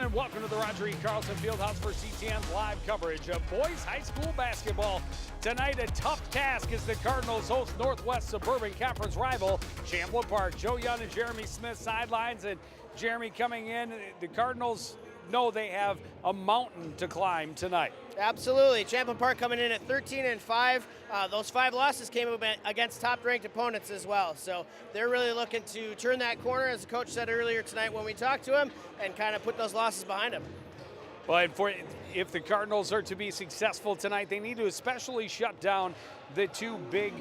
and welcome to the Roger E. Carlson Fieldhouse for CTN's live coverage of boys high school basketball. Tonight, a tough task as the Cardinals host Northwest Suburban Conference rival Champlin Park. Joe Young and Jeremy Smith sidelines, and Jeremy coming in. The Cardinals know they have a mountain to climb tonight. Absolutely. Champlin Park coming in at 13-5. Those 5 losses came against top-ranked opponents as well. So they're really looking to turn that corner, as the coach said earlier tonight when we talked to him, and kind of put those losses behind them. Well, if the Cardinals are to be successful tonight, they need to especially shut down the 2 big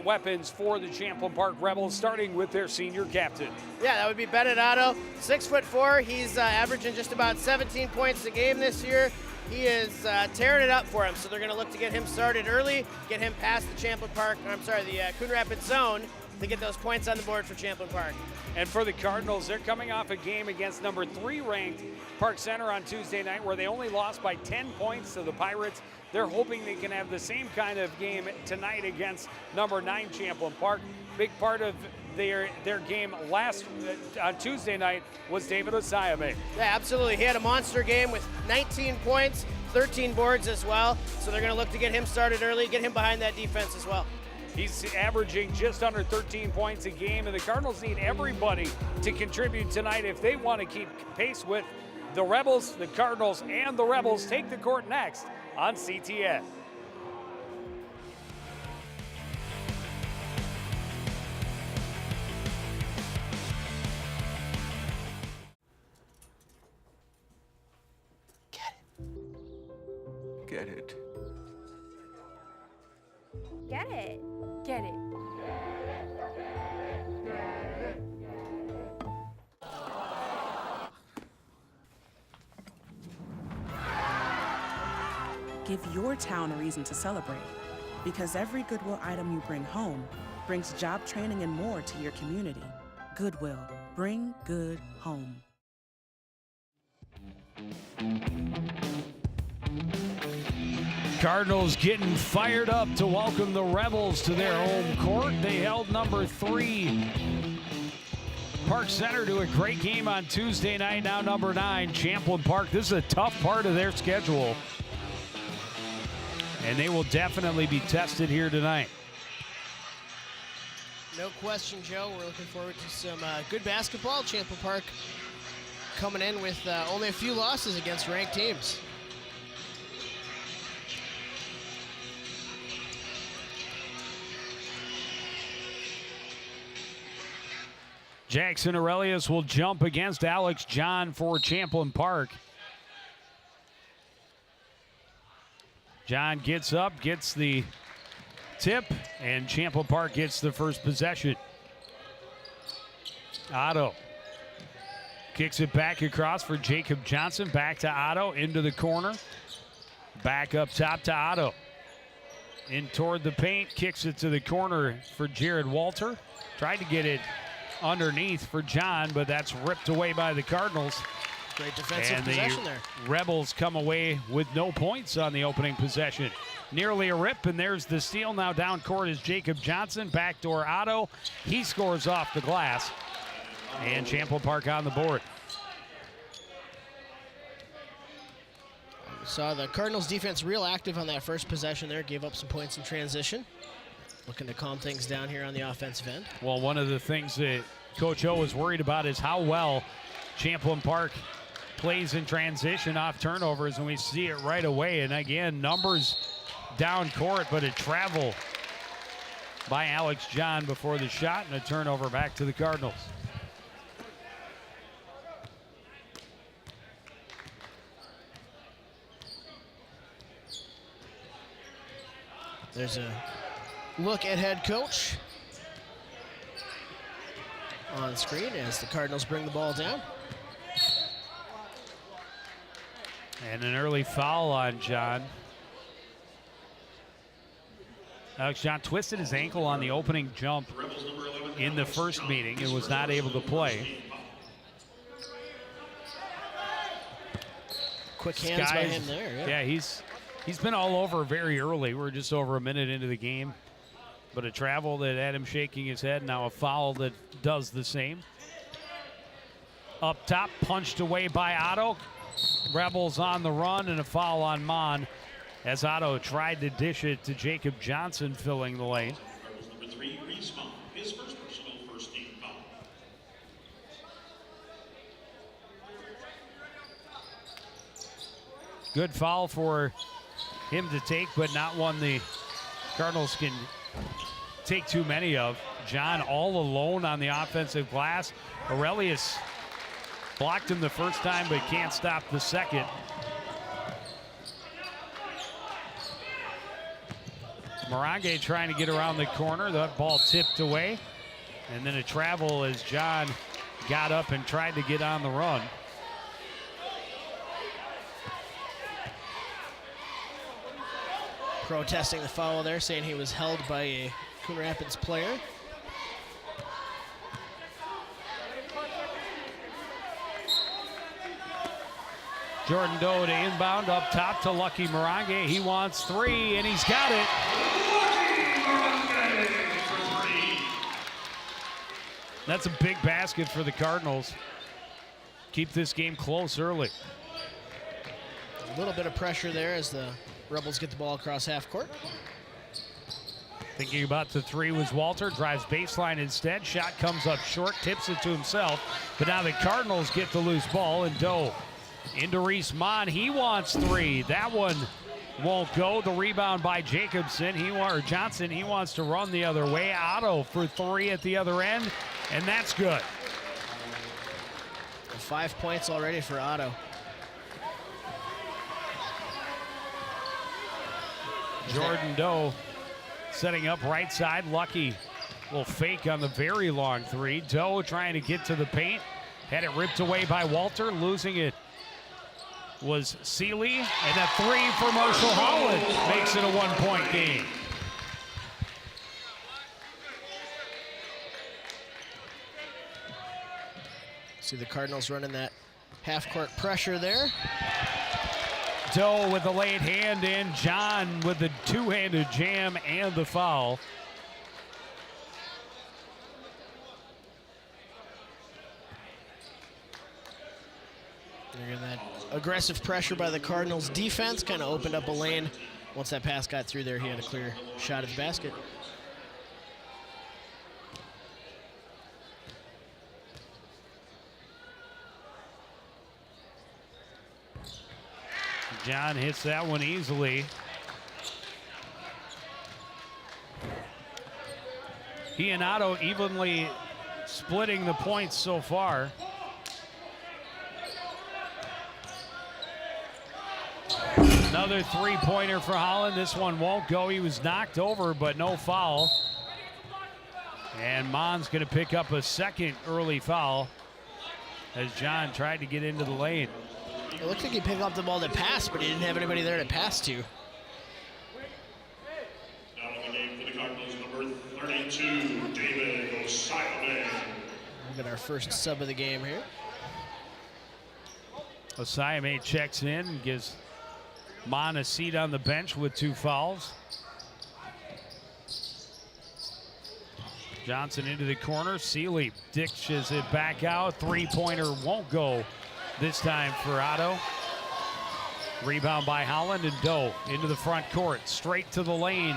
weapons for the Champlin Park Rebels, starting with their senior captain. Yeah, that would be Bennett Otto, 6'4". He's averaging just about 17 points a game this year. He is tearing it up for him, so they're going to look to get him started early, get him past the the Coon Rapids zone to get those points on the board for Champlin Park. And for the Cardinals, they're coming off a game against number 3 ranked Park Center on Tuesday night, where they only lost by 10 points to the Pirates. They're hoping they can have the same kind of game tonight against number 9 Champlin Park. Big part of their game on Tuesday night was David Osayame. Yeah, absolutely. He had a monster game with 19 points, 13 boards as well. So they're going to look to get him started early, get him behind that defense as well. He's averaging just under 13 points a game, and the Cardinals need everybody to contribute tonight if they want to keep pace with the Rebels. The Cardinals and the Rebels take the court next on CTN. Get it. Get it. Get it. Give your town a reason to celebrate, because every Goodwill item you bring home brings job training and more to your community. Goodwill. Bring good home. Cardinals getting fired up to welcome the Rebels to their home court. They held number 3 Park Center to a great game on Tuesday night. Now number 9 Champlin Park. This is a tough part of their schedule, and they will definitely be tested here tonight. No question, Joe. We're looking forward to some good basketball. Champlin Park coming in with only a few losses against ranked teams. Jackson Aurelius will jump against Alex John for Champlin Park. John gets up, gets the tip, and Champlin Park gets the first possession. Otto kicks it back across for Jacob Johnson. Back to Otto, into the corner. Back up top to Otto. In toward the paint, kicks it to the corner for Jared Walter. Tried to get it underneath for John, but that's ripped away by the Cardinals. Great defensive and possession there. Rebels come away with no points on the opening possession. Nearly a rip, and there's the steal. Now down court is Jacob Johnson. Backdoor Otto. He scores off the glass. And Champlin Park on the board. Saw the Cardinals defense real active on that first possession there. Gave up some points in transition. Looking to calm things down here on the offensive end. Well, one of the things that Coach O was worried about is how well Champlin Park plays in transition off turnovers, and we see it right away. And again, numbers down court, but a travel by Alex John before the shot, and a turnover back to the Cardinals. There's a look at head coach on screen as the Cardinals bring the ball down. And an early foul on John. Alex John twisted his ankle on the opening jump in the first meeting and was not able to play. Quick hands by him there. Yeah, he's been all over very early. We're just over a minute into the game. But a travel that had him shaking his head. Now a foul that does the same. Up top, punched away by Otto. Rebels on the run and a foul on Mon as Otto tried to dish it to Jacob Johnson filling the lane. Number 3, Reese Mon, his first personal first team foul. Good foul for him to take, but not one the Cardinals can take too many of. John all alone on the offensive glass. Aurelius blocked him the first time, but can't stop the second. Morange trying to get around the corner. That ball tipped away. And then a travel as John got up and tried to get on the run. Protesting the foul there, saying he was held by a Coon Rapids player. Jordan Doe to inbound up top to Lucky Morange. He wants 3, and he's got it. That's a big basket for the Cardinals. Keep this game close early. A little bit of pressure there as the Rebels get the ball across half court. Thinking about the 3 was Walter, drives baseline instead. Shot comes up short, tips it to himself. But now the Cardinals get the loose ball, and Doe into Reese Mon. He wants 3. That one won't go. The rebound by Jacobson. Johnson. He wants to run the other way. Otto for 3 at the other end, and that's good. 5 points already for Otto. Jordan Doe setting up right side. Lucky little fake on the very long 3. Doe trying to get to the paint. Had it ripped away by Walter. Losing it was Seeley. And a 3 for Marshall Holland makes it a 1-point game. See the Cardinals running that half-court pressure there. Doe with the late hand in. John with the two-handed jam and the foul. Again, that aggressive pressure by the Cardinals defense kind of opened up a lane. Once that pass got through there, he had a clear shot at the basket. John hits that one easily. He and Otto evenly splitting the points so far. Another 3-pointer for Holland. This one won't go. He was knocked over, but no foul. And Mon's going to pick up a second early foul as John tried to get into the lane. It looked like he picked up the ball to pass, but he didn't have anybody there to pass to. Now in the game for the Cardinals, number 32, David Osayame. We got our first sub of the game here. Osayame checks in and gives Mon a seat on the bench with 2 fouls. Johnson into the corner. Seeley dishes it back out. 3-pointer won't go this time for Otto. Rebound by Holland, and Doe into the front court. Straight to the lane.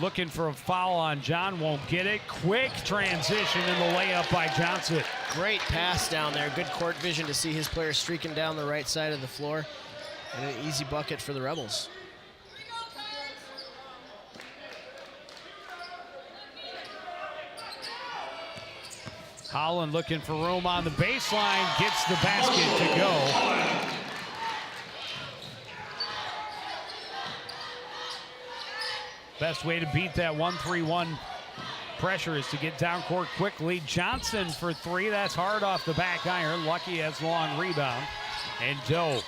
Looking for a foul on John. Won't get it. Quick transition in the layup by Johnson. Great pass down there. Good court vision to see his player streaking down the right side of the floor. And an easy bucket for the Rebels. Holland looking for room on the baseline, gets the basket to go. Best way to beat that 1-3-1 pressure is to get down court quickly. Johnson for 3, that's hard off the back iron. Lucky has the long rebound. And Doe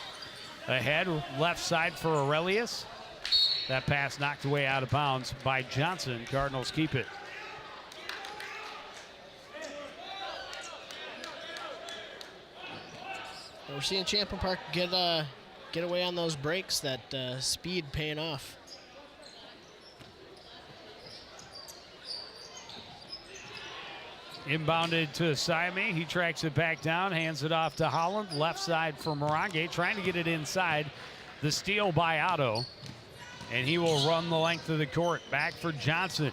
ahead, left side for Aurelius. That pass knocked away out of bounds by Johnson. Cardinals keep it. We're seeing Champlin Park get away on those breaks, that speed paying off. Inbounded to Saime. He tracks it back down, hands it off to Holland. Left side for Morange, trying to get it inside. The steal by Otto. And he will run the length of the court. Back for Johnson.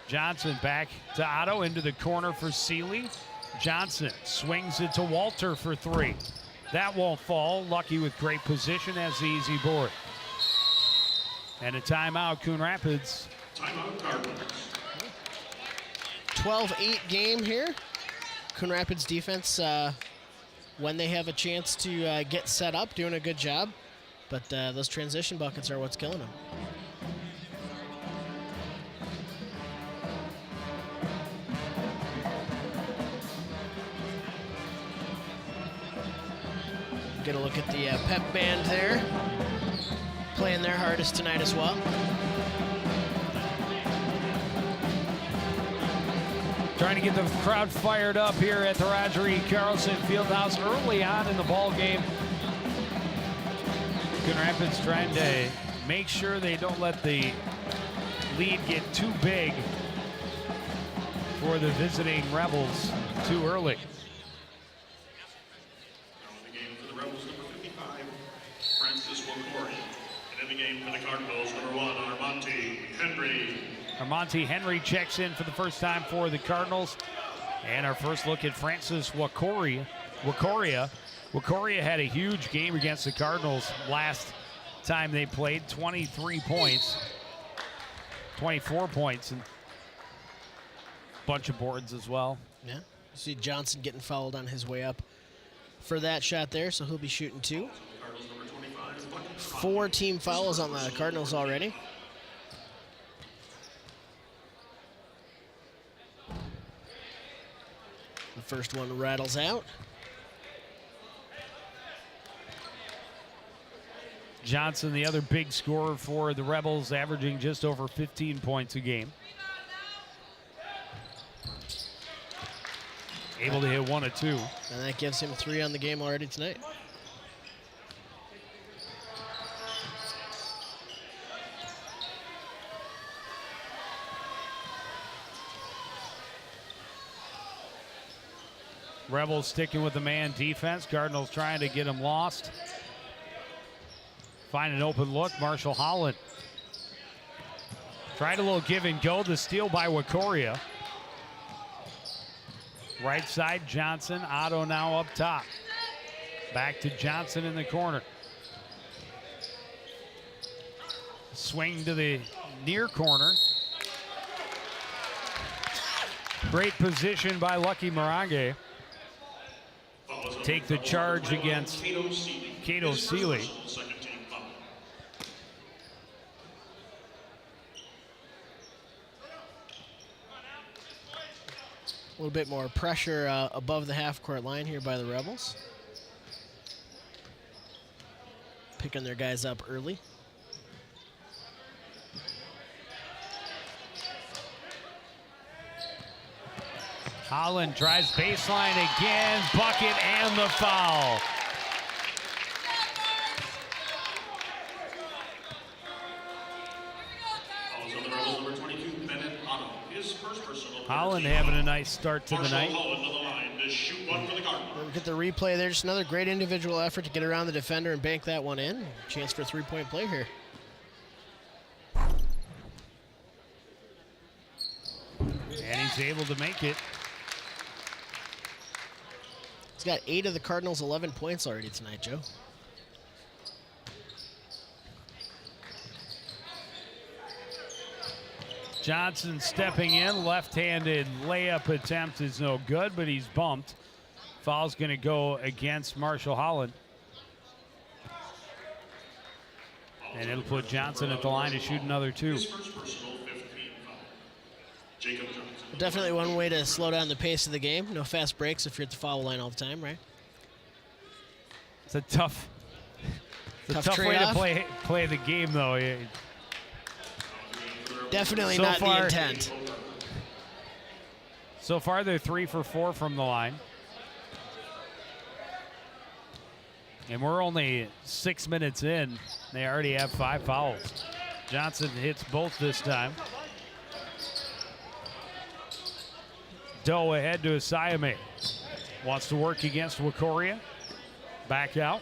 Johnson back to Otto, into the corner for Seeley. Johnson swings it to Walter for three. That won't fall. Lucky with great position, has the easy board. And a timeout, Coon Rapids. Timeout, Cardinals. 12-8 game here. Coon Rapids defense, when they have a chance to get set up, doing a good job. But those transition buckets are what's killing them. Get a look at the pep band there, playing their hardest tonight as well. Trying to get the crowd fired up here at the Roger E. Carlson Fieldhouse early on in the ball game. Coon Rapids trying to make sure they don't let the lead get too big for the visiting Rebels too early. Cardinals, number 1, Armonte Henry. Armonte Henry checks in for the first time for the Cardinals. And our first look at Francis Wakoria. Wakoria had a huge game against the Cardinals last time they played. 23 points, 24 points, and a bunch of boards as well. Yeah, you see Johnson getting fouled on his way up for that shot there, so he'll be shooting 2. 4 team fouls on the Cardinals already. The first one rattles out. Johnson, the other big scorer for the Rebels, averaging just over 15 points a game. Able to hit 1 of 2. And that gives him 3 on the game already tonight. Rebels sticking with the man defense. Cardinals trying to get him lost. Find an open look. Marshall Holland. Tried a little give and go. The steal by Wakoria. Right side, Johnson. Otto now up top. Back to Johnson in the corner. Swing to the near corner. Great position by Lucky Morange. Take the charge against Cato Seeley. A little bit more pressure above the half-court line here by the Rebels. Picking their guys up early. Holland drives baseline again, bucket and the foul. Holland having a nice start to the night. Look at the replay there. Just another great individual effort to get around the defender and bank that one in. Chance for a 3-point play here. And he's able to make it. He's got 8 of the Cardinals' 11 points already tonight, Joe. Johnson stepping in, left-handed layup attempt is no good, but he's bumped. Foul's going to go against Marshall Holland. And it'll put Johnson at the line to shoot another 2. Definitely one way to slow down the pace of the game. No fast breaks if you're at the foul line all the time, right? It's a tough way to play the game, though. Definitely not the intent. So far, they're 3 for 4 from the line. And we're only 6 minutes in. They already have 5 fouls. Johnson hits both this time. Doe ahead to Asayame. Wants to work against Wikoria. Back out.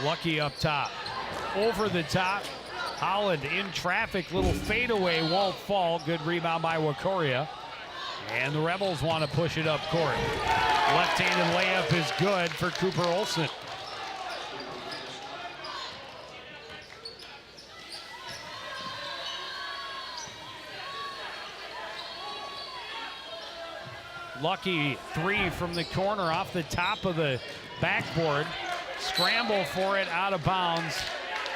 Lucky up top. Over the top. Holland in traffic. Little fadeaway won't fall. Good rebound by Wikoria. And the Rebels want to push it up court. Left-handed layup is good for Cooper Olsen. Lucky three from the corner off the top of the backboard. Scramble for it out of bounds.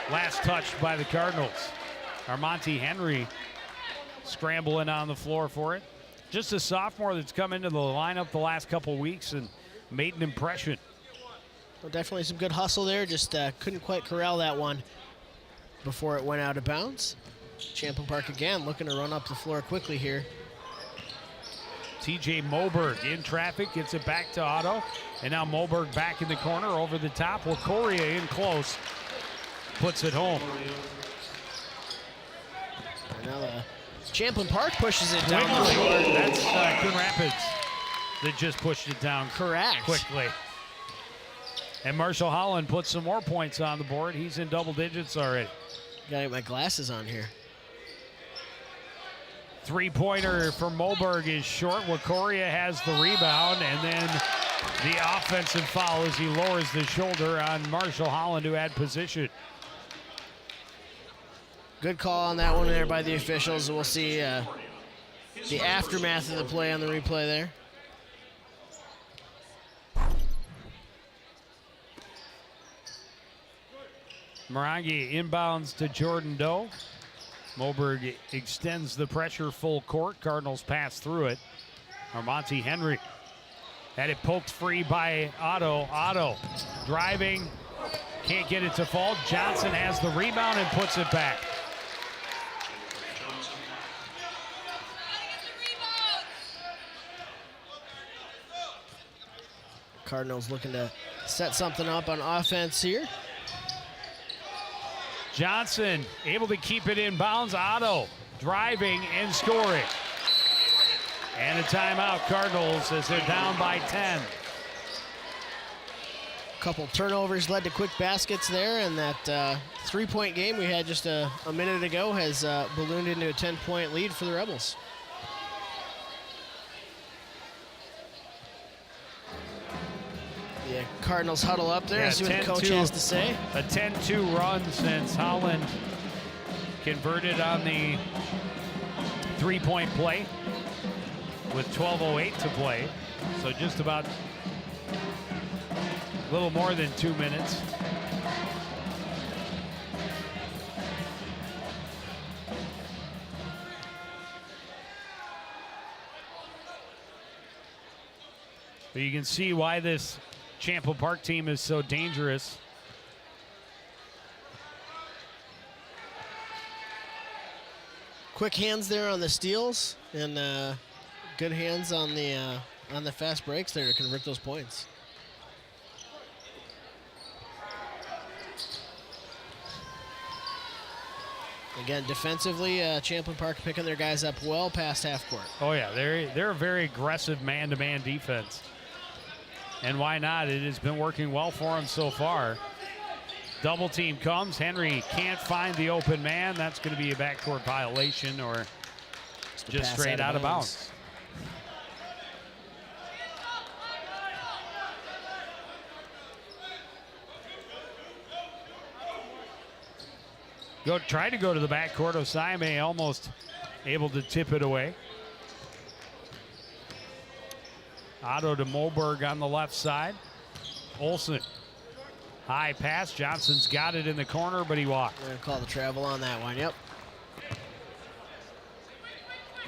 Last touched by the Cardinals. Armonte Henry scrambling on the floor for it. Just a sophomore that's come into the lineup the last couple weeks and made an impression. Well, definitely some good hustle there. Just couldn't quite corral that one before it went out of bounds. Champlin Park again looking to run up the floor quickly here. TJ Moberg in traffic, gets it back to Otto. And now Moberg back in the corner over the top. Wikoria in close, puts it home. And now Champlin Park pushes it down. That's Coon Rapids that just pushed it down. Correct. Quickly. And Marshall Holland puts some more points on the board. He's in double digits already. Gotta get my glasses on here. Three-pointer for Moberg is short. Wikoria has the rebound, and then the offensive foul as he lowers the shoulder on Marshall Holland, who had position. Good call on that one there by the officials. We'll see the aftermath of the play on the replay there. Morangi inbounds to Jordan Doe. Moberg extends the pressure full court. Cardinals pass through it. Armonte Henry had it poked free by Otto. Otto driving, can't get it to fall. Johnson has the rebound and puts it back. Cardinals looking to set something up on offense here. Johnson able to keep it in bounds. Otto driving and scoring. And a timeout, Cardinals, as they're down by 10. Couple turnovers led to quick baskets there, and that three-point game we had just a minute ago has ballooned into a 10-point lead for the Rebels. The Cardinals huddle up there and see what the coach has to say. A 10-2 run since Holland converted on the three-point play with 12:08 to play. So just about a little more than 2 minutes. But you can see why this Champlin Park team is so dangerous. Quick hands there on the steals, and good hands on the fast breaks there to convert those points. Again, defensively, Champlin Park picking their guys up well past half court. Oh yeah, they're a very aggressive man-to-man defense. And why not? It has been working well for them so far. Double team comes. Henry can't find the open man. That's going to be a backcourt violation or just straight out of bounds. Try to go to the backcourt. Osayame almost able to tip it away. Otto to Moberg on the left side. Olsen, high pass. Johnson's got it in the corner, but he walked. They're gonna call the travel on that one, yep.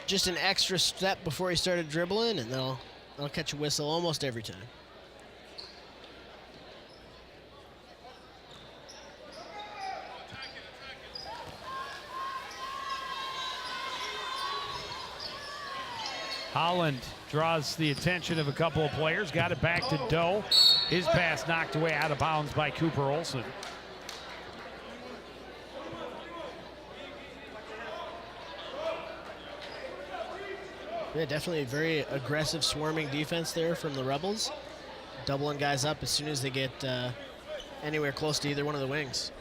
Just an extra step before he started dribbling, and they'll catch a whistle almost every time. Holland draws the attention of a couple of players. Got it back to Doe. His pass knocked away out of bounds by Cooper Olsen. Yeah, definitely a very aggressive swarming defense there from the Rebels. Doubling guys up as soon as they get anywhere close to either one of the wings.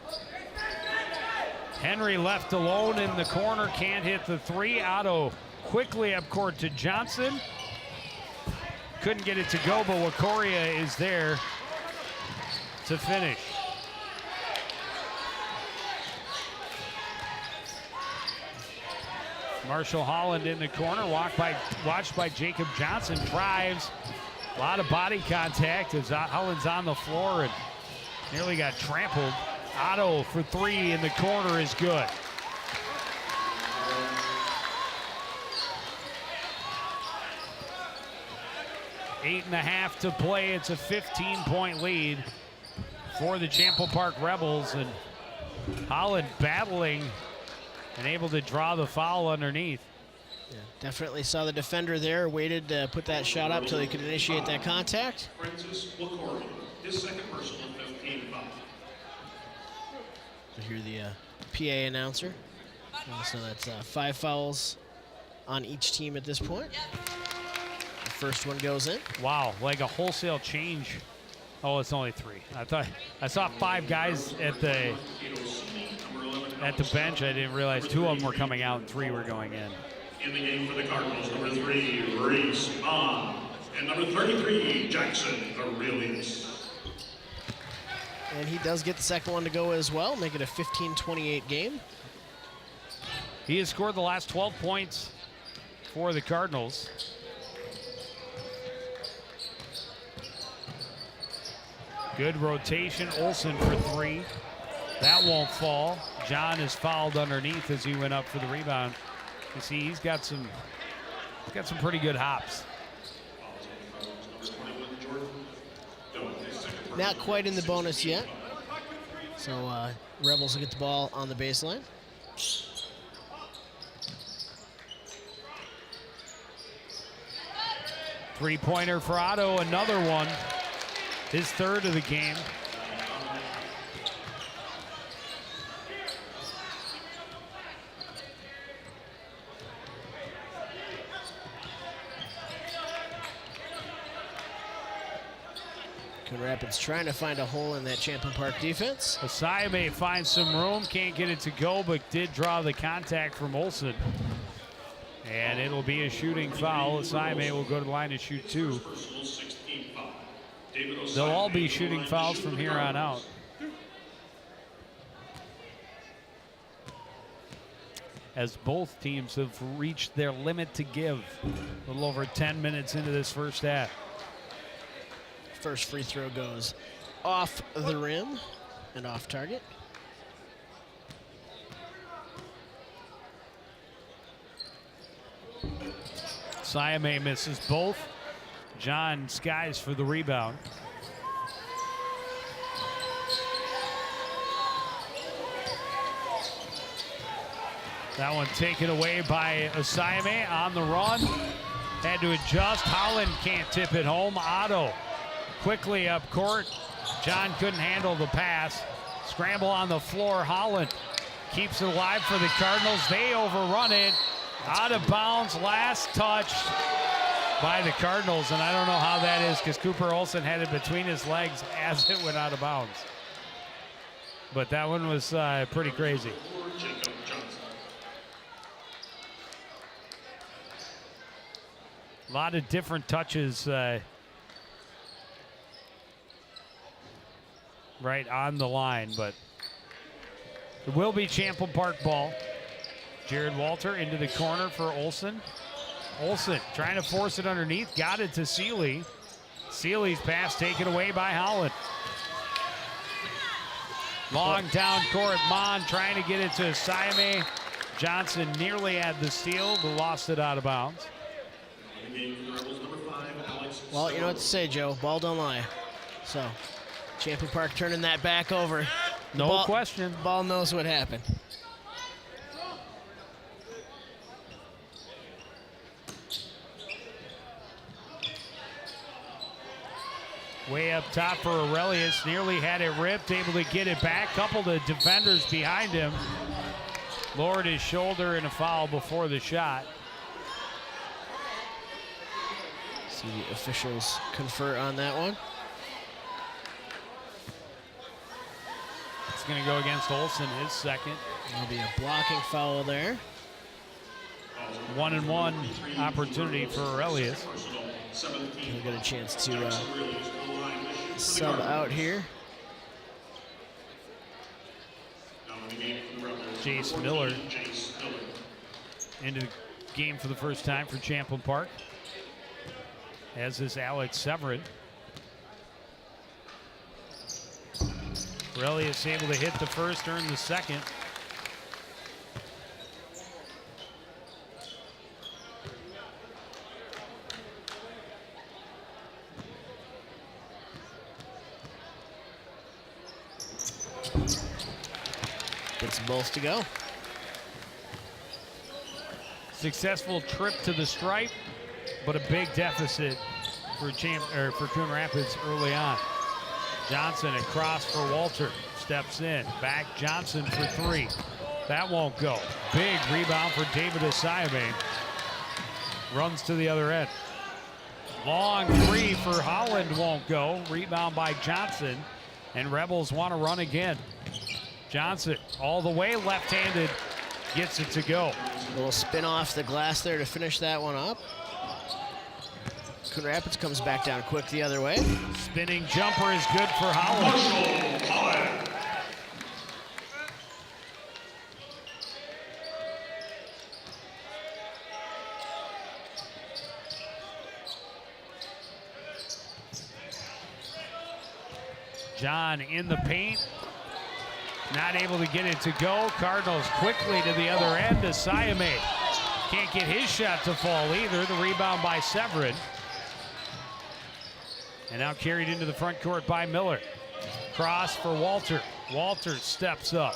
Henry left alone in the corner, can't hit the three. Otto quickly up court to Johnson. Couldn't get it to go, but Wakoria is there to finish. Marshall Holland in the corner, watched by Jacob Johnson, drives. A lot of body contact as Holland's on the floor and nearly got trampled. Otto for three in the corner is good. Eight and a half to play. It's a 15-point lead for the Champlin Park Rebels, and Holland battling and able to draw the foul underneath. Yeah, definitely saw the defender there, waited to put that shot up till he could initiate that contact. Francis LaCour, his second personal foul. To hear the PA announcer. So that's 5 fouls on each team at this point. The first one goes in. Wow, like a wholesale change. Oh, it's only 3. I saw 5 guys at the bench. I didn't realize 2 of them were coming out and 3 were going in. In the game for the Cardinals, number 3, Reese Mon, and number 33, Jackson Aurelius. And he does get the second one to go as well, make it a 15-28 game. He has scored the last 12 points for the Cardinals. Good rotation, Olsen for 3. That won't fall. John is fouled underneath as he went up for the rebound. You see, he's got some pretty good hops. Not quite in the bonus yet. So Rebels will get the ball on the baseline. Three-pointer for Otto, another one. His 3rd of the game. Coon Rapids trying to find a hole in that Champlin Park defense. Asayame finds some room, can't get it to go, but did draw the contact from Olsen. And it'll be a shooting foul. Asayame will go to the line to shoot 2. They'll all be shooting fouls from here on out. As both teams have reached their limit to give. A little over 10 minutes into this first half. First free throw goes off the rim and off target. Sayame misses both. John skies for the rebound. That one taken away by Asayame on the run. Had to adjust. Holland can't tip it home. Otto quickly up court. John couldn't handle the pass. Scramble on the floor. Holland keeps it alive for the Cardinals. They overrun it. Out of bounds. Last touch by the Cardinals. And I don't know how that is because Cooper Olsen had it between his legs as it went out of bounds. But that one was pretty crazy. A lot of different touches right on the line, but it will be Champlin Park ball. Jared Walter into the corner for Olsen. Olsen trying to force it underneath, got it to Seeley. Seeley's pass taken away by Holland. Long down court, Mon trying to get it to Sayame. Johnson nearly had the steal, but lost it out of bounds. Well, you know what to say, Joe. Ball don't lie. So, Champlin Park turning that back over. No question. Ball knows what happened. Way up top for Aurelius, nearly had it ripped, able to get it back. Couple of defenders behind him. Lowered his shoulder in a foul before the shot. See the officials confer on that one. It's going to go against Olson, his second. There'll be a blocking foul there. 1-and-1 opportunity for Aurelius. He'll get a chance to sub out here. Jace Miller into the game for the first time for Champlin Park, as is Alex Severin. Aurelius able to hit the first, earn the second. Gets both to go. Successful trip to the stripe, but a big deficit for Coon Rapids early on. Johnson across for Walter, steps in, back Johnson for three. That won't go. Big rebound for David Asayame. Runs to the other end. Long three for Holland won't go. Rebound by Johnson, and Rebels want to run again. Johnson all the way left-handed, gets it to go. A little spin off the glass there to finish that one up. Coon Rapids comes back down quick the other way. Spinning jumper is good for Holland. John in the paint. Not able to get it to go. Cardinals quickly to the other end. Asayame can't get his shot to fall either. The rebound by Severin. And now carried into the front court by Miller. Cross for Walter. Walter steps up.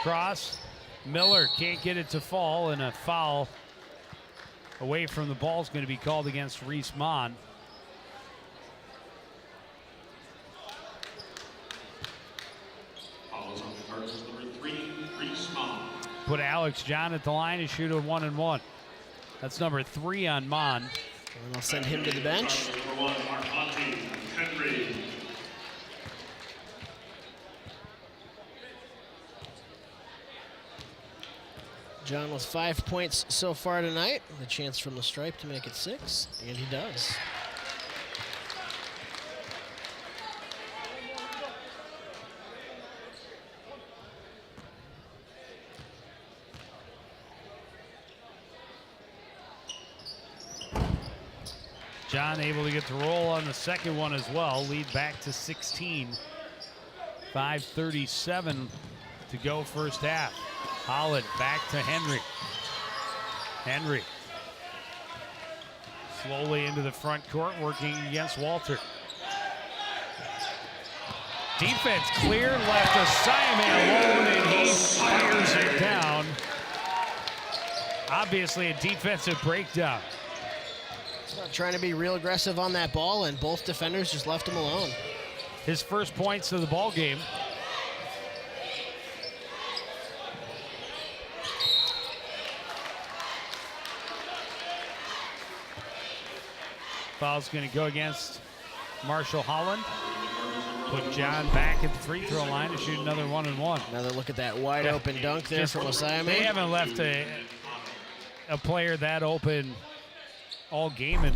Cross. Miller can't get it to fall, and a foul away from the ball is going to be called against Reese Mon. Put Alex John at the line to shoot a 1-and-1. That's number 3 on Mon. And I'll send him to the bench. John with 5 points so far tonight. The chance from the stripe to make it 6, and he does. John able to get the roll on the second one as well. Lead back to 16. 5:37 to go first half. Holland back to Henry. Henry slowly into the front court, working against Walter. Defense clear, left Asayame alone, and he fires it down. Obviously a defensive breakdown. Trying to be real aggressive on that ball, and both defenders just left him alone. His first points of the ball game. Foul's going to go against Marshall Holland. Put John back at the free throw line to shoot another 1-and-1. Another look at that wide open dunk there from Asayame. They haven't left a player that open all game, and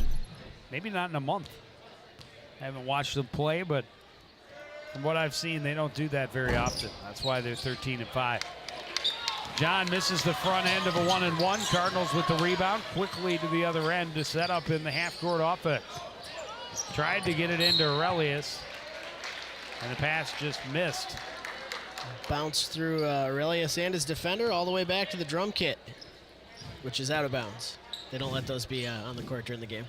maybe not in a month. I haven't watched them play, but from what I've seen, they don't do that very often. That's why they're 13-5. John misses the front end of a 1-and-1. Cardinals with the rebound, quickly to the other end to set up in the half-court offense. Tried to get it into Aurelius, and the pass just missed. Bounced through Aurelius and his defender all the way back to the drum kit, which is out of bounds. They don't let those be on the court during the game.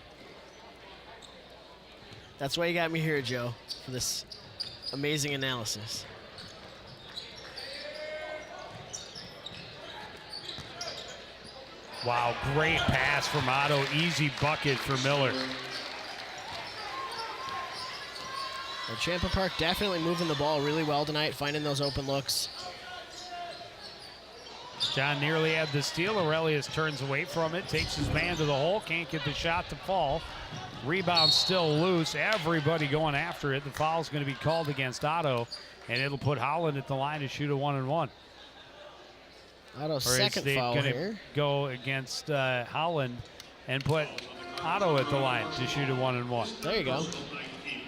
That's why you got me here, Joe, for this amazing analysis. Wow, great pass from Otto. Easy bucket for Miller. Well, Champlin Park definitely moving the ball really well tonight, finding those open looks. John nearly had the steal. Aurelius turns away from it, takes his man to the hole, can't get the shot to fall. Rebound still loose. Everybody going after it. The foul's going to be called against Otto, and it'll put Holland at the line to shoot a 1-and-1. Otto's second foul going here. to go against Holland and put Otto at the line to shoot a 1-and-1. There you go.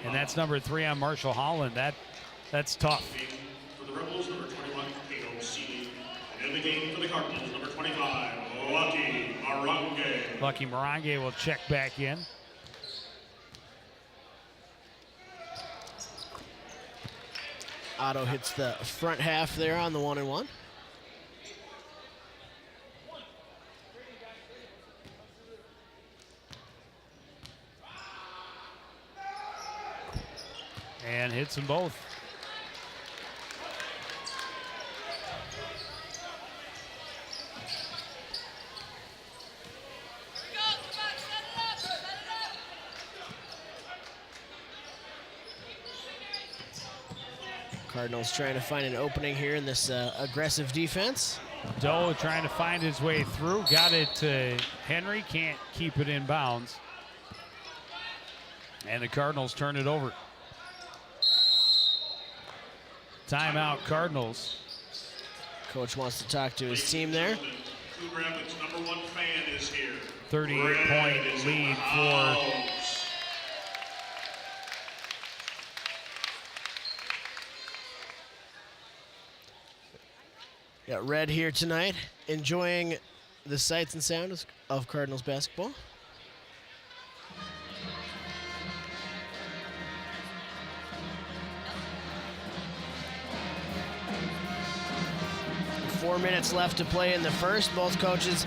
And that's number 3 on Marshall Holland. That's tough. For the Rebels, number 21, Kato Seeley. And in the game for the Cardinals, number 25, Lucky Marange. Lucky Marange will check back in. Otto hits the front half there on the 1-and-1. And hits them both. Cardinals trying to find an opening here in this aggressive defense. Doe trying to find his way through. Got it to Henry. Can't keep it in bounds. And the Cardinals turn it over. Timeout, Cardinals. Coach wants to talk to his team there. Coon Rapids' number 1 fan is here. 38-point lead for Got Red here tonight, enjoying the sights and sounds of Cardinals basketball. Four minutes left to play in the first. Both coaches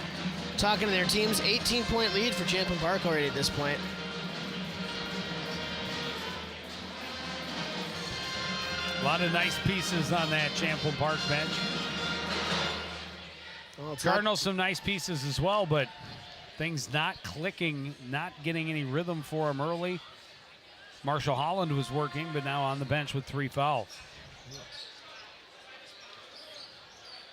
talking to their teams. 18-point lead for Champlin Park already at this point. a lot of nice pieces on that Champlin Park bench. Well, Cardinals some nice pieces as well, but things not clicking, not getting any rhythm for them early. Marshall Holland was working, but now on the bench with 3 fouls.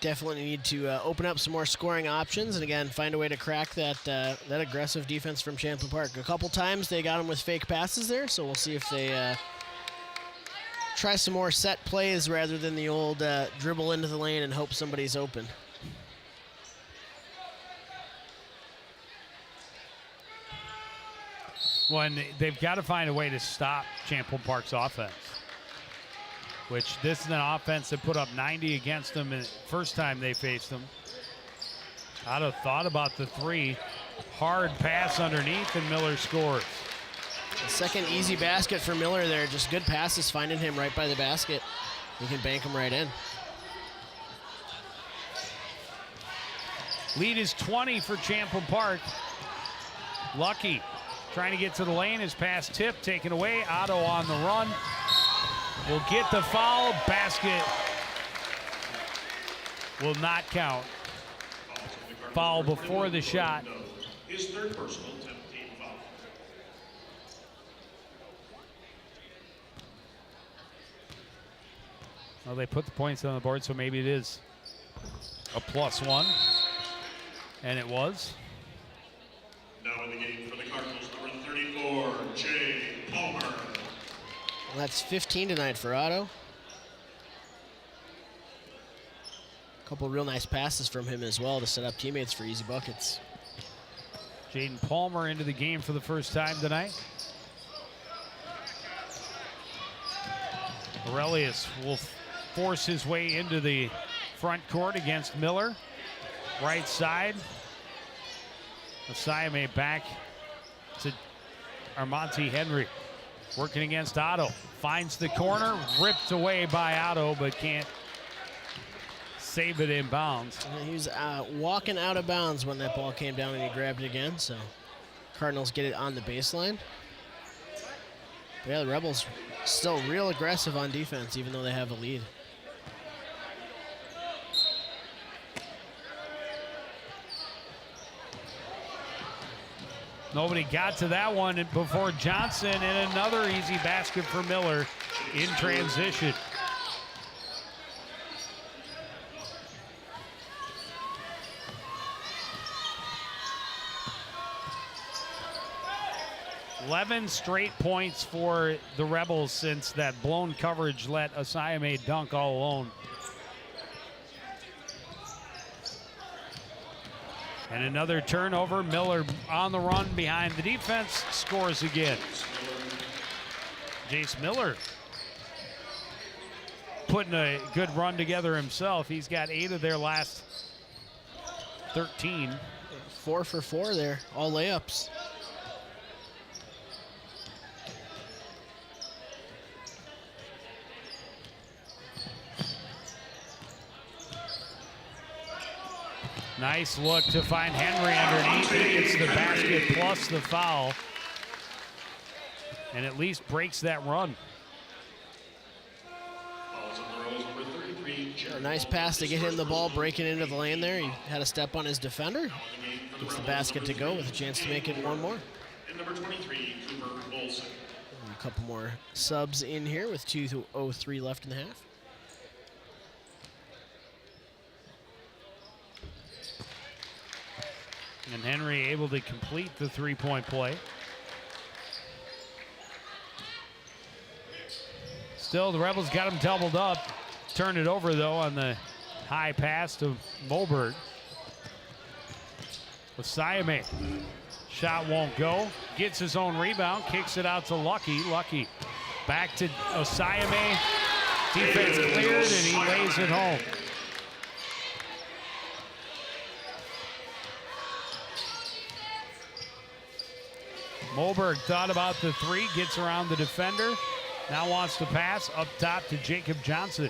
Definitely need to open up some more scoring options, and again, find a way to crack that that aggressive defense from Champlin Park. A couple times they got them with fake passes there, so we'll see if they try some more set plays rather than the old dribble into the lane and hope somebody's open. When they've got to find a way to stop Champlin Park's offense, which this is an offense that put up 90 against them the first time they faced them. Otto thought about the 3. Hard pass underneath, and Miller scores. The second easy basket for Miller there. Just good passes, finding him right by the basket. He can bank him right in. Lead is 20 for Champlin Park. Lucky trying to get to the lane. His pass tip taken away. Otto on the run. Will get the foul. Basket will not count. Foul before the shot. His third personal, 10th team foul. Well, they put the points on the board, so maybe it is a +1. And it was. Now in the game for the Cardinals, number 34, Jay Palmer. Well, that's 15 tonight for Otto. A couple real nice passes from him as well to set up teammates for easy buckets. Jaden Palmer into the game for the first time tonight. Aurelius will force his way into the front court against Miller. Right side. Asayame back to Armonte Henry. Working against Otto. Finds the corner. Ripped away by Otto, but can't save it in bounds. He was walking out of bounds when that ball came down and he grabbed it again. So Cardinals get it on the baseline. But yeah, the Rebels still real aggressive on defense, even though they have a lead. Nobody got to that one before Johnson, and another easy basket for Miller in transition. 11 straight points for the Rebels since that blown coverage let Osayame dunk all alone. And another turnover. Miller on the run behind the defense, scores again. Jace Miller putting a good run together himself. He's got 8 of their last 13. 4 for 4 there, all layups. Nice look to find Henry underneath. He gets the basket plus the foul, and at least breaks that run. A nice pass to get him the ball, breaking into the lane there. He had a step on his defender. Gets the basket to go with a chance to make it one more. And number 23, Cooper Olsen. A couple more subs in here with 2:03 left in the half. And Henry able to complete the three-point play. Still, the Rebels got him doubled up. Turned it over, though, on the high pass to Moberg. Osayame. Shot won't go. Gets his own rebound. Kicks it out to Lucky. Lucky back to Osayame. Defense cleared, and he lays it home. Moberg thought about the three, gets around the defender. Now wants to pass up top to Jacob Johnson.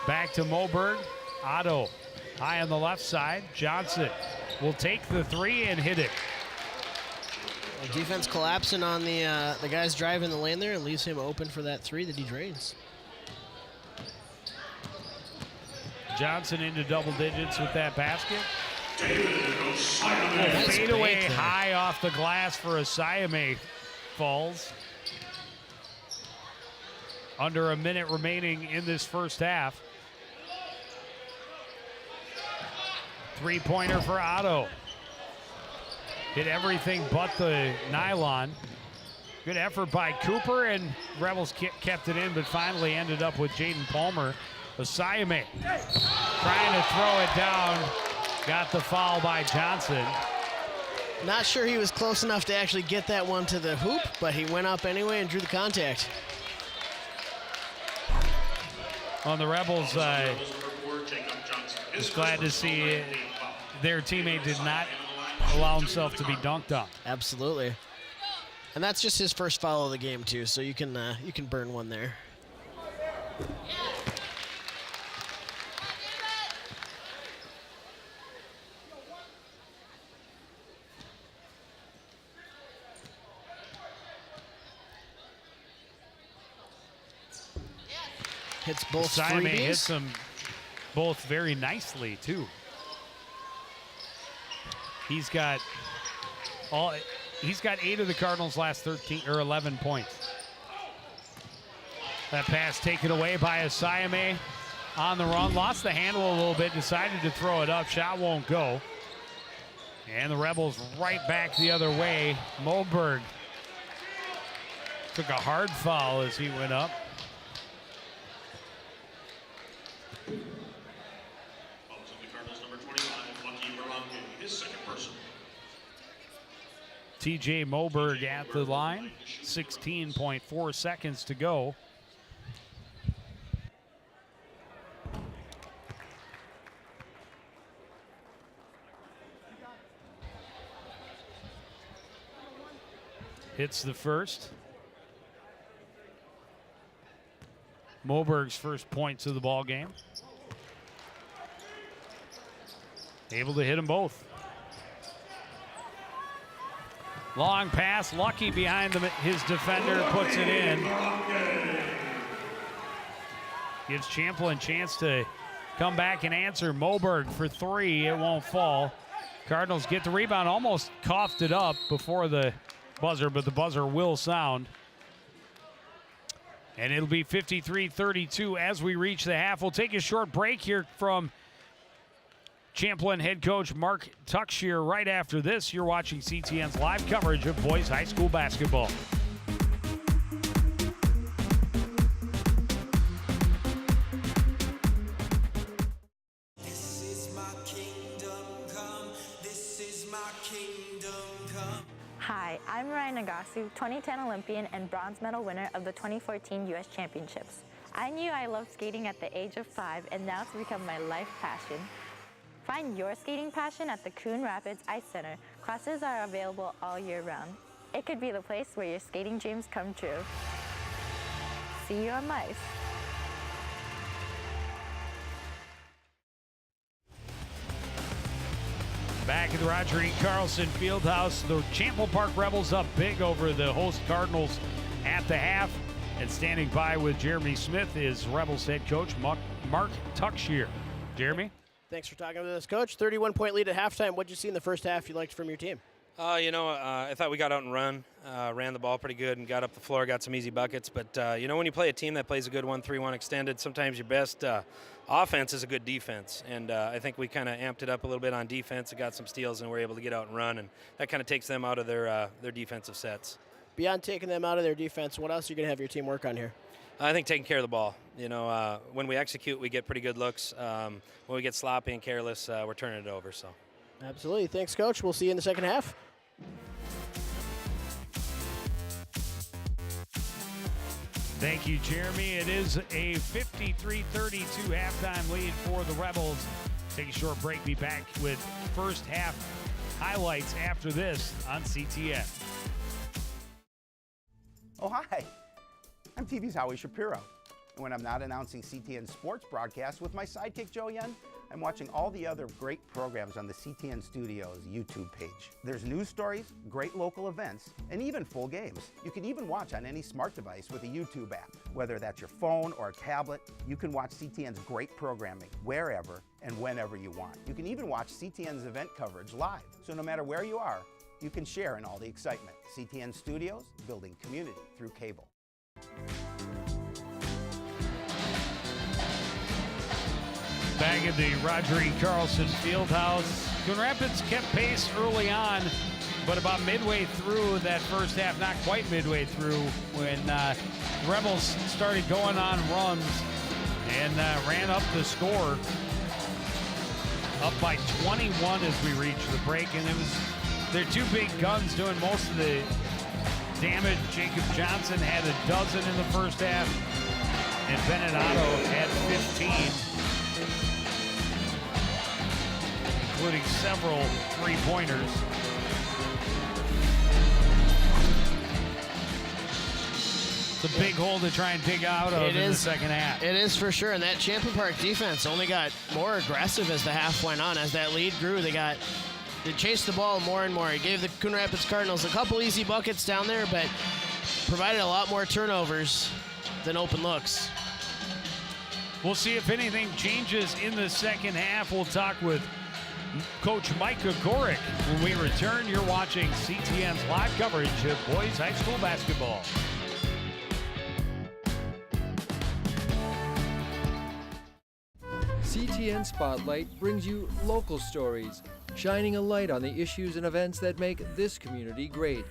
Back to Moberg. Otto high on the left side. Johnson will take the three and hit it. Well, defense collapsing on the guys driving the lane there and leaves him open for that three that he drains. Johnson into double digits with that basket. Nice Fadeaway bank high off the glass for Osayame falls. Under a minute remaining in this first half. Three-pointer for Otto. Hit everything but the nylon. Good effort by Cooper, and Rebels kept it in, but finally ended up with Jaden Palmer. Osayame trying to throw it down. Got the foul by Johnson. Not sure he was close enough to actually get that one to the hoop, but he went up anyway and drew the contact. On the Rebels, just glad to see their teammate did not allow himself to be dunked on. Absolutely. And that's just his first foul of the game too, so you can burn one there. Hits both Osayame freebies. hits them both very nicely too. He's got 8 of the Cardinals' last 13 or 11 points. That pass taken away by Osayame on the run. Lost the handle a little bit, decided to throw it up. Shot won't go. And the Rebels right back the other way. Moberg took a hard foul as he went up. TJ Moberg at the line. 16.4 seconds to go. Hits the first. Moberg's first points of the ball game. Able to hit them both. Long pass, Lucky behind his defender, puts it in. Gives Champlin a chance to come back and answer. Moberg for three, it won't fall. Cardinals get the rebound, almost coughed it up before the buzzer, but the buzzer will sound. And it'll be 53-32 as we reach the half. We'll take a short break here from Champlin head coach Mark Tuckshear. Right after this, you're watching CTN's live coverage of boys high school basketball. Hi, I'm Ryan Nagasu, 2010 Olympian and bronze medal winner of the 2014 U.S. Championships. I knew I loved skating at the age of 5, and now it's become my life passion. Find your skating passion at the Coon Rapids Ice Center. Classes are available all year round. It could be the place where your skating dreams come true. See you on the ice. Back at the Roger E. Carlson Fieldhouse, the Champlin Park Rebels up big over the host Cardinals at the half. And standing by with Jeremy Smith is Rebels head coach Mark Tuckshear. Jeremy? Thanks for talking with us, Coach. 31-point lead at halftime. What did you see in the first half you liked from your team? I thought we got out and ran the ball pretty good and got up the floor, got some easy buckets. But, when you play a team that plays a good 1-3-1 extended, sometimes your best offense is a good defense. And I think we kind of amped it up a little bit on defense and got some steals and were able to get out and run. And that kind of takes them out of their defensive sets. Beyond taking them out of their defense, what else are you going to have your team work on here? I think taking care of the ball. When we execute, we get pretty good looks. When we get sloppy and careless, we're turning it over. So. Absolutely. Thanks, Coach. We'll see you in the second half. Thank you, Jeremy. It is a 53-32 halftime lead for the Rebels. Take a short break. Be back with first half highlights after this on CTN. Oh, hi. I'm TV's Howie Shapiro. And when I'm not announcing CTN sports broadcasts with my sidekick Joe Yen, I'm watching all the other great programs on the CTN Studios YouTube page. There's news stories, great local events, and even full games. You can even watch on any smart device with a YouTube app. Whether that's your phone or a tablet, you can watch CTN's great programming wherever and whenever you want. You can even watch CTN's event coverage live. So no matter where you are, you can share in all the excitement. CTN Studios, building community through cable. Back at the Roger E. Carlson Fieldhouse, Coon Rapids kept pace early on, but about midway through that first half, not quite midway through, when Rebels started going on runs and ran up the score, up by 21 as we reached the break, and it was their two big guns doing most of the damage. Jacob Johnson had a dozen in the first half, and Bennett Otto had 15. Including several three-pointers. It's a big hole to try and dig out of in the second half. It is for sure, and that Champlin Park defense only got more aggressive as the half went on. As that lead grew, they chased the ball more and more. It gave the Coon Rapids Cardinals a couple easy buckets down there, but provided a lot more turnovers than open looks. We'll see if anything changes in the second half. We'll talk with Coach Micah Gorick. When we return, you're watching CTN's live coverage of boys high school basketball. CTN Spotlight brings you local stories, shining a light on the issues and events that make this community great.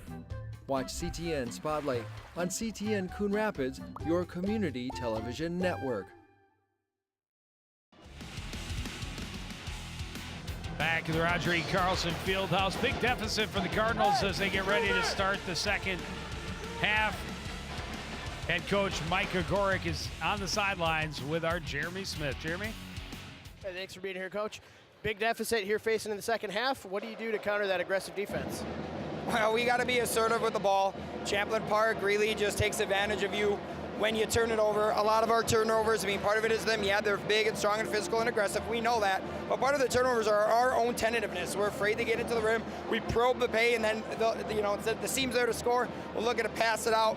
Watch CTN Spotlight on CTN Coon Rapids, your community television network. Back at the Roger E. Carlson Fieldhouse. Big deficit for the Cardinals as they get ready to start the second half. Head coach Micah Gorick is on the sidelines with our Jeremy Smith. Jeremy? Hey, thanks for being here, Coach. Big deficit here facing in the second half. What do you do to counter that aggressive defense? Well, we got to be assertive with the ball. Champlin Park really just takes advantage of you when you turn it over. A lot of our turnovers, part of it is them. Yeah, they're big and strong and physical and aggressive. We know that. But part of the turnovers are our own tentativeness. We're afraid to get into the rim. We probe the pay, and then the seam's there to score. We're looking to pass it out,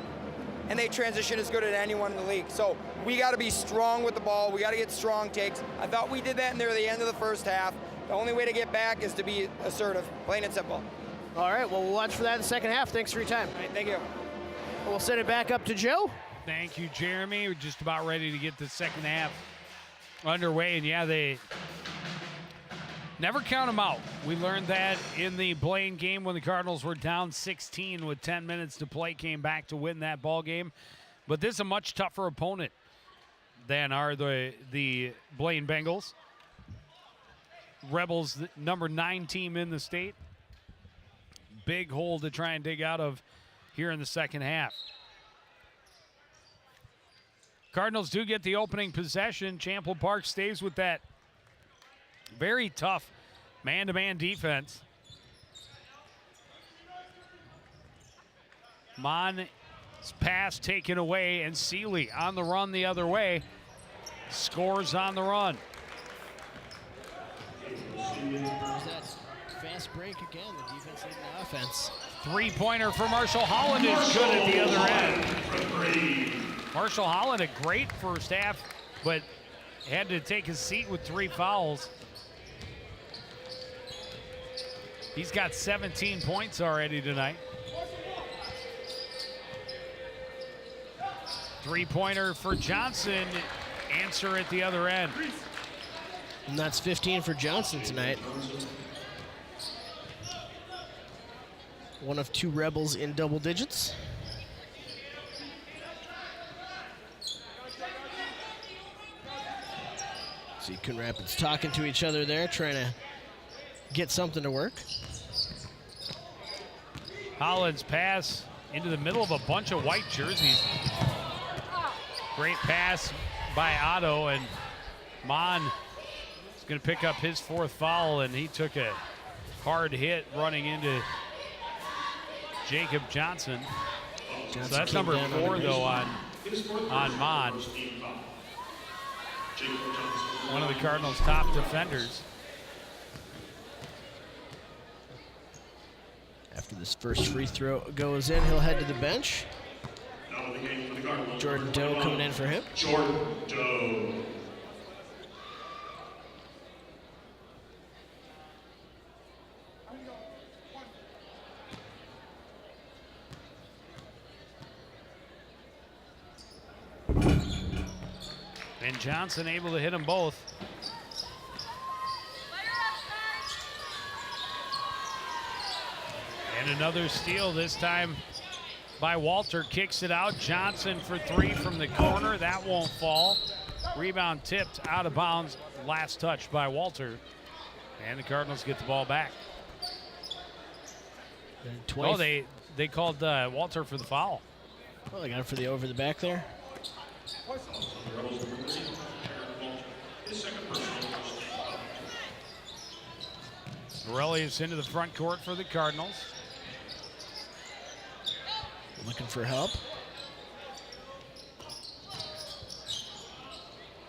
and they transition as good as anyone in the league. So we got to be strong with the ball. We got to get strong takes. I thought we did that in there at the end of the first half. The only way to get back is to be assertive, plain and simple. All right, well, we'll watch for that in the second half. Thanks for your time. All right, thank you. We'll send it back up to Joe. Thank you, Jeremy. We're just about ready to get the second half underway. And yeah, Never count them out. We learned that in the Blaine game when the Cardinals were down 16 with 10 minutes to play, came back to win that ball game. But this is a much tougher opponent than are the Blaine Bengals. Rebels, the number 9 team in the state. Big hole to try and dig out of here in the second half. Cardinals do get the opening possession. Champlin Park stays with that very tough man-to-man defense. Mon's pass taken away, and Seeley on the run the other way. Scores on the run. There's that fast break again, the defense leading the offense. Three-pointer for Marshall Holland is good at the other end. Marshall Holland, a great first half, but had to take his seat with 3 fouls. He's got 17 points already tonight. Three-pointer for Johnson. Answer at the other end. And that's 15 for Johnson tonight. One of 2 Rebels in double digits. See Coon Rapids talking to each other there, trying to get something to work. Holland's pass into the middle of a bunch of white jerseys. Great pass by Otto, and Mon is going to pick up his 4th foul, and he took a hard hit running into Jacob Johnson. So that's number 4, though, on Mon. One of the Cardinals' top defenders. After this first free throw goes in, he'll head to the bench. Jordan Doe coming in for him. Jordan Doe. And Johnson able to hit them both. And another steal, this time by Walter. Kicks it out. Johnson for 3 from the corner. That won't fall. Rebound tipped out of bounds. Last touch by Walter. And the Cardinals get the ball back. Oh, they called Walter for the foul. Oh, they got him for the over the back there. Aurelius into the front court for the Cardinals. Looking for help.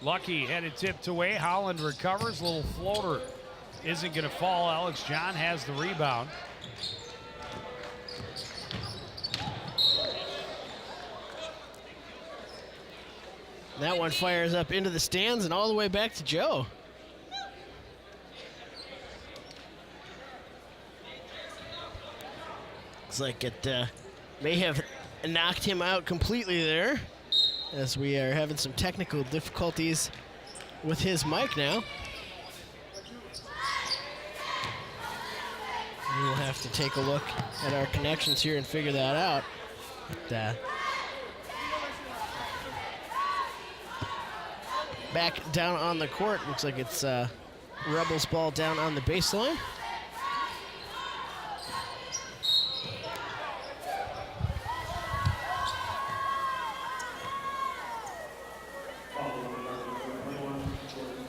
Lucky had it tipped away. Holland recovers. Little floater isn't going to fall. Alex John has the rebound. That one fires up into the stands and all the way back to Joe. Looks like it may have knocked him out completely there, as we are having some technical difficulties with his mic now. We will have to take a look at our connections here and figure that out. But, back down on the court, looks like it's Rebels ball down on the baseline.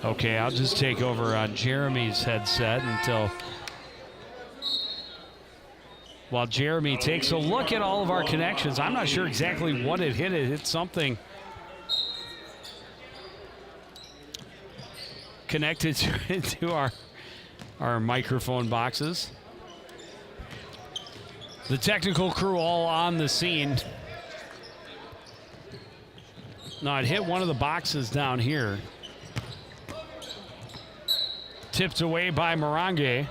Okay, I'll just take over on Jeremy's headset until while Jeremy takes a look at all of our connections. I'm not sure exactly what it hit. It hit something connected to our microphone boxes. The technical crew all on the scene. No, it hit one of the boxes down here. Tipped away by Morange.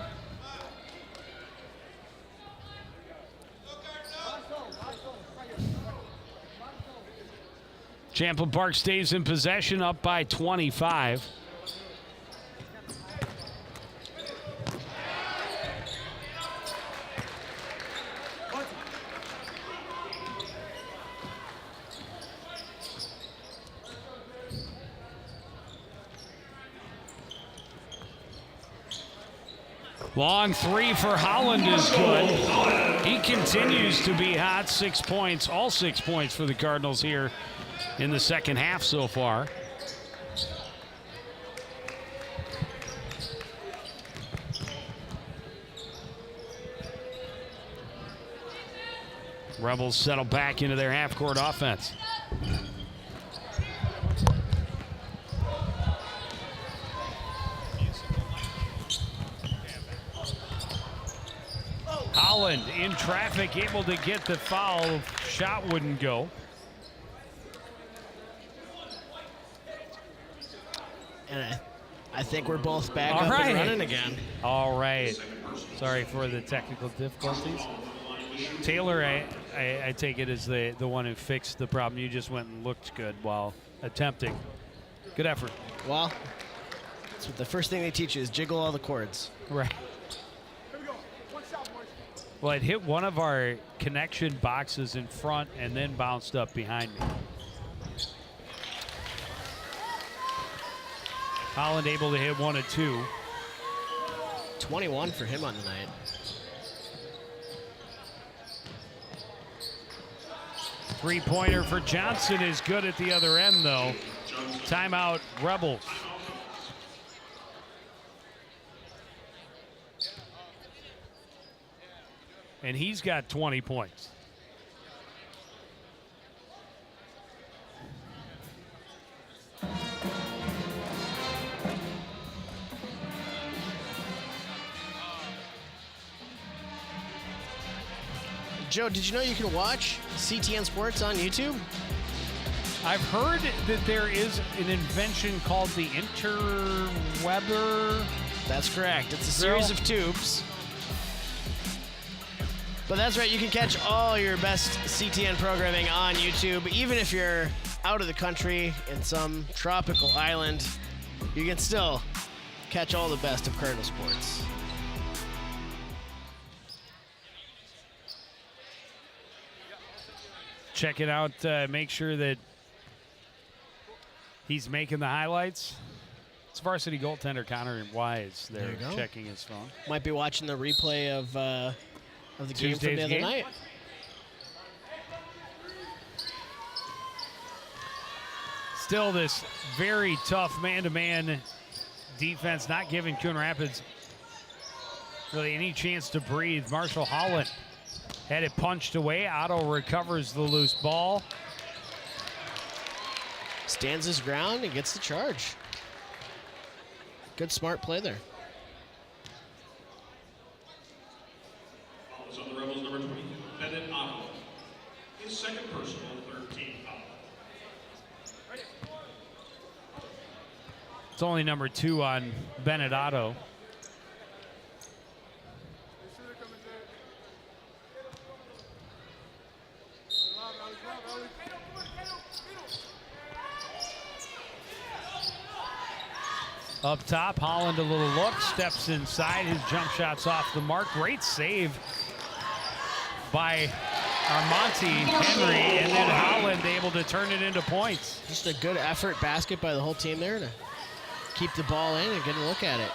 Champlin Park stays in possession, up by 25. Long three for Holland is good. He continues to be hot. 6 points, all 6 points for the Cardinals here in the second half so far. Rebels settle back into their half-court offense. Holland in traffic, able to get the foul. Shot wouldn't go. And I think we're both back All up right. and running again. All right. Sorry for the technical difficulties. Taylor, I take it as the one who fixed the problem. You just went and looked good while attempting. Good effort. Well, that's what the first thing they teach you is jiggle all the chords. Right. Well, it hit one of our connection boxes in front and then bounced up behind me. Holland able to hit 1 of 2. 21 for him on the night. Three-pointer for Johnson is good at the other end, though. Timeout, Rebels. And he's got 20 points. Joe, did you know you can watch CTN Sports on YouTube? I've heard that there is an invention called the interwebber. That's correct. It's a series of tubes. But that's right, you can catch all your best CTN programming on YouTube. Even if you're out of the country in some tropical island, you can still catch all the best of Cardinal sports. Check it out. Make sure that he's making the highlights. It's varsity goaltender Connor Wise there checking his phone. Might be watching the replay of the game from the other night. Still this very tough man-to-man defense, not giving Coon Rapids really any chance to breathe. Marshall Holland had it punched away. Otto recovers the loose ball. Stands his ground and gets the charge. Good, smart play there. Fouls on the Rebels, number 22, Bennett Otto. His second personal, 13 foul. It's only number 2 on Bennett Otto. Up top, Holland a little look, steps inside, his jump shot's off the mark. Great save by Armonte Henry, and then Holland able to turn it into points. Just a good effort basket by the whole team there to keep the ball in and get a look at it.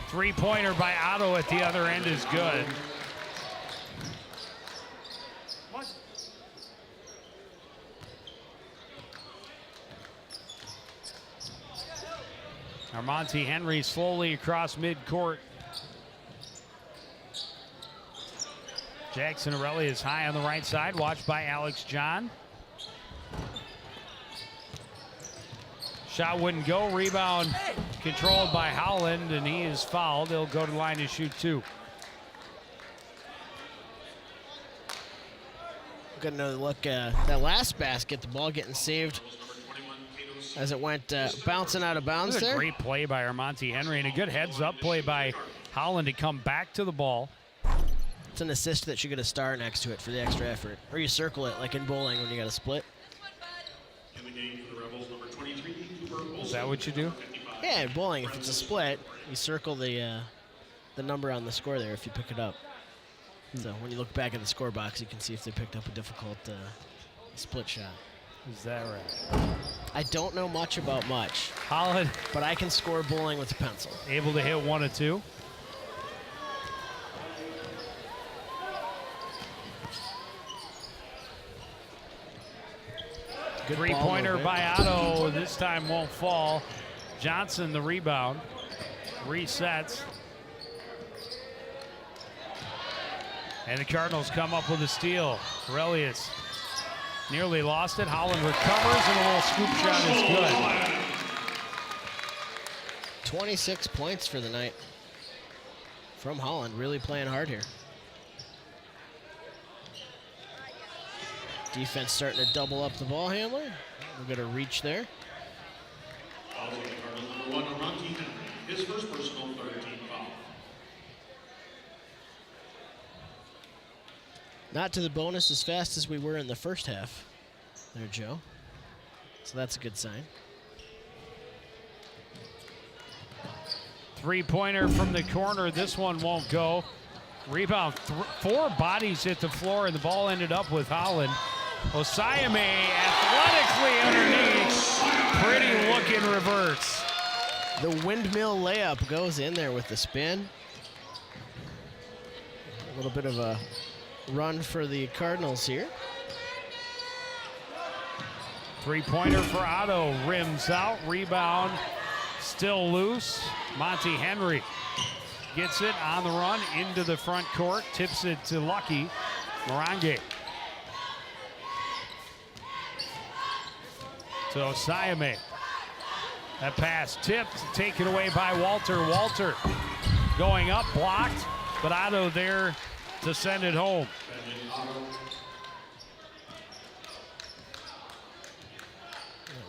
Three-pointer by Otto at the other end is good. Armonte Henry slowly across midcourt. Jackson Arelli is high on the right side, watched by Alex John. Shot wouldn't go, rebound controlled by Holland, and he is fouled. He'll go to the line to shoot 2. Got another look, that last basket, the ball getting saved as it went bouncing out of bounds there. Great play by Armonte Henry and a good heads-up play by Holland to come back to the ball. It's an assist that should get a star next to it for the extra effort. Or you circle it like in bowling when you got a split. In the game for the Rebels, number 23, Is that what you do? Yeah, in bowling, if it's a split, you circle the number on the score there if you pick it up. So when you look back at the score box, you can see if they picked up a difficult split shot. Is that right? I don't know much about much. Holland, but I can score bowling with a pencil. Able to hit 1 of 2. Good Three-pointer by Otto. This time won't fall. Johnson the rebound. Resets. And the Cardinals come up with a steal. Aurelius nearly lost it. Holland recovers, and a little scoop shot is good. 26 points for the night from Holland, really playing hard here. Defense starting to double up the ball handler. We're going to reach there. Fouls on the Cardinals, number 1, Ronti Henry. His first personal, 13 foul. Not to the bonus as fast as we were in the first half there, Joe. So that's a good sign. Three-pointer from the corner. This one won't go. Rebound. 4 bodies hit the floor, and the ball ended up with Holland. Osayame athletically underneath. Pretty looking reverse. The windmill layup goes in there with the spin. A little bit of a run for the Cardinals here. Three-pointer for Otto. Rims out. Rebound. Still loose. Monty Henry gets it on the run into the front court. Tips it to Lucky. Morange. To Osayame. That pass tipped, taken away by Walter. Walter going up, blocked, but Otto there to send it home.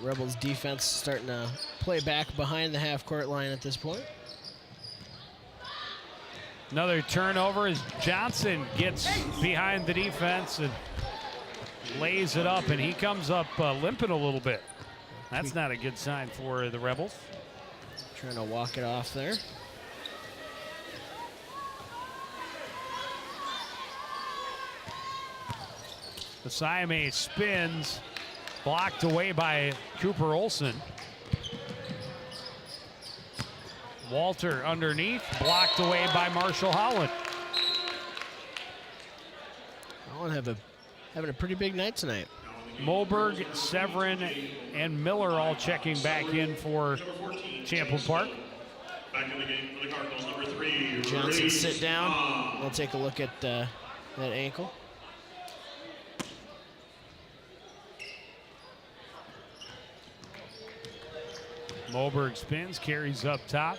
Rebels defense starting to play back behind the half-court line at this point. Another turnover as Johnson gets behind the defense and lays it up, and he comes up limping a little bit. That's not a good sign for the Rebels. Trying to walk it off there. Osayame spins, blocked away by Cooper Olsen. Walter underneath, blocked away by Marshall Holland. Holland having a pretty big night tonight. Moberg, Severin, and Miller all checking back in for Champlin Park. Back in the game for the Cardinals, number 3. Johnson sit down. We'll take a look at that ankle. Moberg spins, carries up top.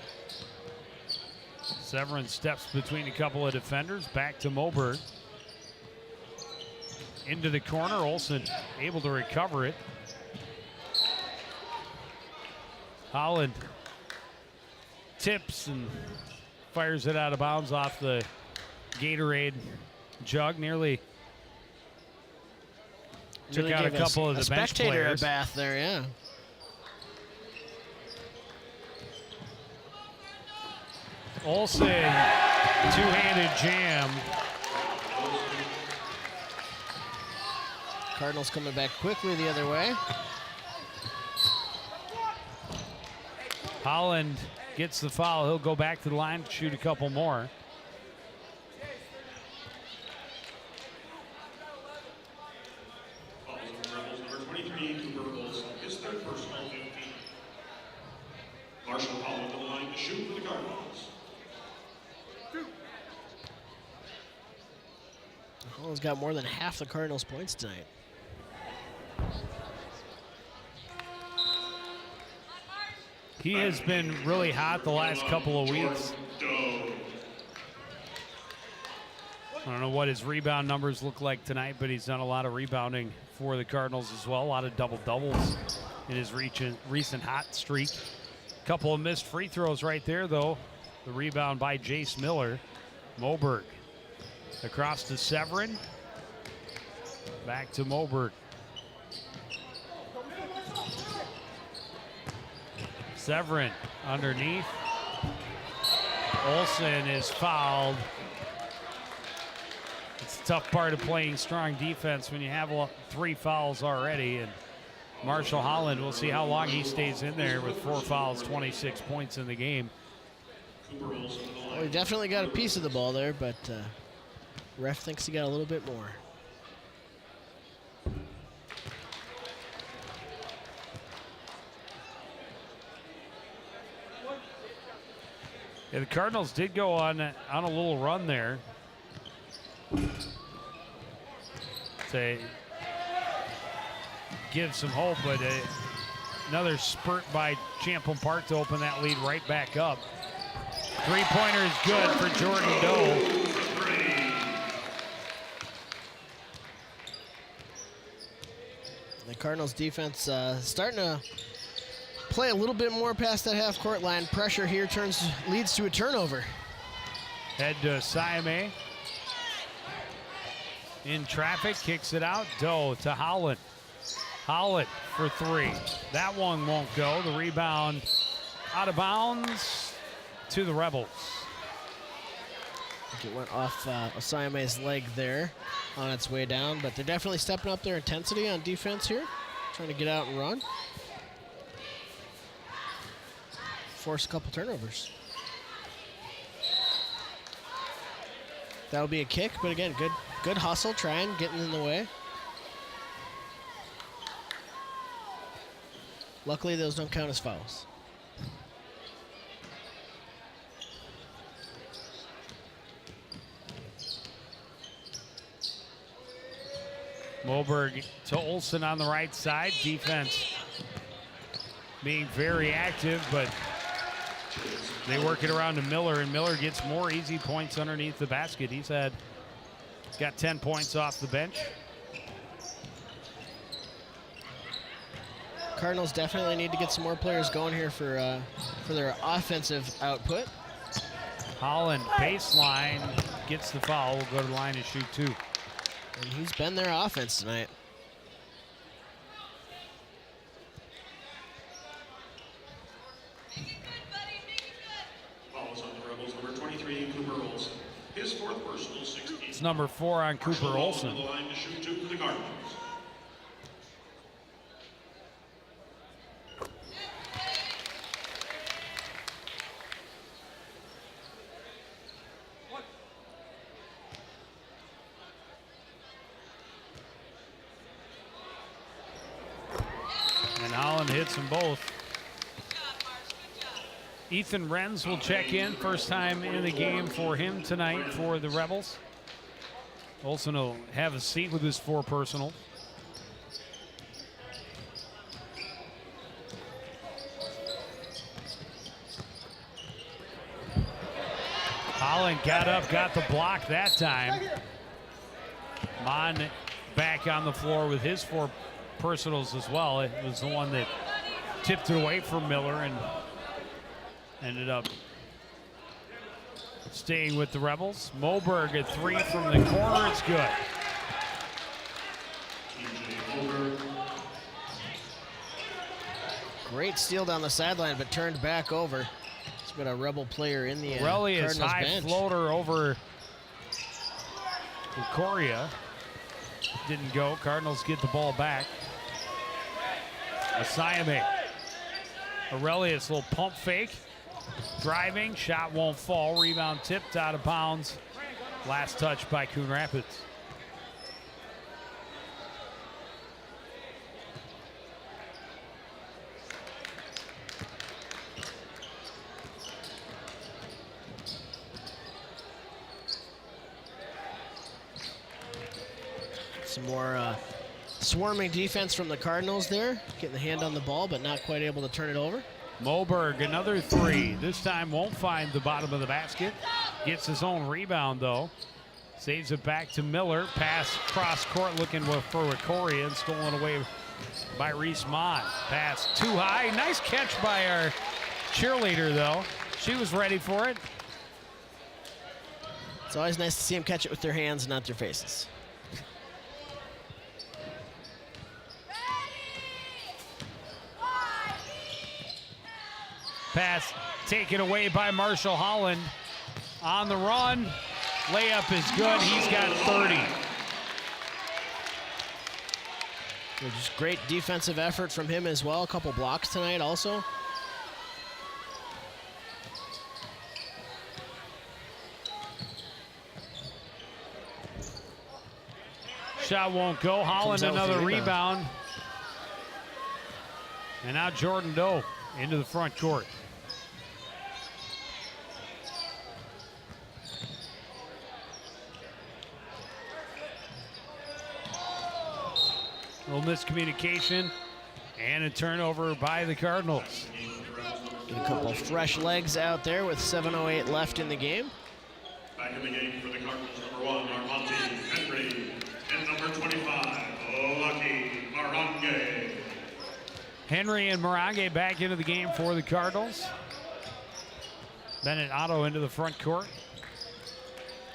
Severin steps between a couple of defenders. Back to Moberg. Into the corner. Olsen able to recover it. Holland tips and fires it out of bounds off the Gatorade jug. Nearly took out a couple of the bench players. A bath there, yeah. Olsen, two-handed jam. Cardinals coming back quickly the other way. Holland gets the foul. He'll go back to the line to shoot a couple more. Fouls on the Rebels, number 23, Cooper Olsen. His third personal, 15. Marshall Holland on the line to shoot for the Cardinals. Holland's got more than half the Cardinals' points tonight. He has been really hot the last couple of weeks. I don't know what his rebound numbers look like tonight, but he's done a lot of rebounding for the Cardinals as well. A lot of double-doubles in his recent hot streak. Couple of missed free throws right there, though. The rebound by Jace Miller. Moberg across to Severin. Back to Moberg. Severin underneath. Olsen is fouled. It's a tough part of playing strong defense when you have 3 fouls already. And Marshall Holland, we'll see how long he stays in there with 4 fouls, 26 points in the game. Well, he definitely got a piece of the ball there, but ref thinks he got a little bit more. Yeah, the Cardinals did go on a little run there. To give some hope, but another spurt by Champlin Park to open that lead right back up. Three-pointer is good for Jordan Doe. The Cardinals defense starting to play a little bit more past that half-court line. Pressure here leads to a turnover. Head to Siame. In traffic, kicks it out. Doe to Holland. Holland for three. That one won't go. The rebound out of bounds to the Rebels. It went off Osiame's leg there on its way down, but they're definitely stepping up their intensity on defense here, trying to get out and run. Force a couple turnovers. That'll be a kick, but again, good hustle, trying, getting in the way. Luckily, those don't count as fouls. Moberg to Olsen on the right side. Defense being very active, but they work it around to Miller, and Miller gets more easy points underneath the basket. He's got 10 points off the bench. Cardinals definitely need to get some more players going here for their offensive output. Holland, baseline, gets the foul. Will go to the line and shoot two. And he's been their offense tonight. Fouls on the Rebels, number 23, Cooper Olsen. His fourth personal, 16. It's number 4 on Cooper Olsen. The line to shoot two for the Cardinals. And Holland hits them both. Ethan Renz will check in. First time in the game for him tonight for the Rebels. Olsen will have a seat with his 4 personal. Holland got up, got the block that time. Mon back on the floor with his 4 personals as well. It was the one that tipped it away from Miller and ended up staying with the Rebels. Moberg at 3 from the corner. It's good. Great steal down the sideline, but turned back over. It's been a Rebel player in the Aurelius Cardinals high bench. floater over Coria. Didn't go. Cardinals get the ball back. Asiame. Aurelius, little pump fake. Driving, shot won't fall. Rebound tipped out of bounds. Last touch by Coon Rapids. Some more swarming defense from the Cardinals there. Getting the hand on the ball, but not quite able to turn it over. Moberg, another 3. This time won't find the bottom of the basket. Gets his own rebound, though. Saves it back to Miller. Pass cross court looking for Coria and stolen away by Reese Mon. Pass too high. Nice catch by our cheerleader, though. She was ready for it. It's always nice to see them catch it with their hands, not their faces. Pass taken away by Marshall Holland. On the run. Layup is good. He's got 30. Just great defensive effort from him as well. A couple blocks tonight also. Shot won't go. Holland another rebound. And now Jordan Doe into the front court. little miscommunication and a turnover by the Cardinals. Get a couple of fresh legs out there with 7:08 left in the game. Back in the game for the Cardinals, number 1, Armonte Henry, and number 25, Lucky Marange. Henry and Marange back into the game for the Cardinals. Bennett Otto into the front court.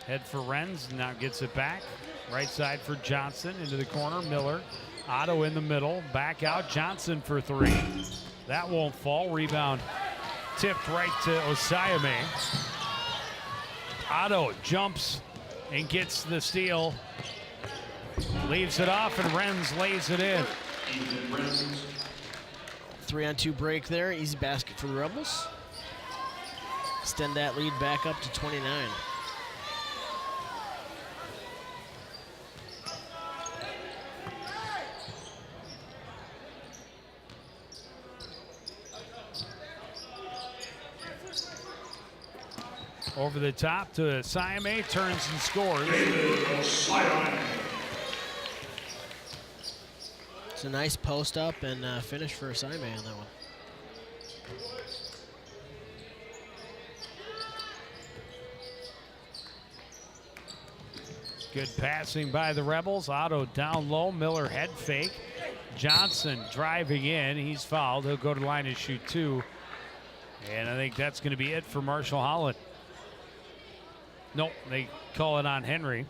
Head for Renz, now gets it back. Right side for Johnson, into the corner, Miller. Otto in the middle, back out, Johnson for 3. That won't fall, rebound tipped right to Osayame. Otto jumps and gets the steal. Leaves it off and Renz lays it in. 3-on-2 break there, easy basket for the Rebels. Extend that lead back up to 29. Over the top to Osayame, turns and scores. It's a nice post up and finish for Osayame on that one. Good passing by the Rebels. Otto down low, Miller head fake. Johnson driving in, he's fouled. He'll go to the line and shoot 2. And I think that's going to be it for Marshall Holland. Nope, they call it on Henry.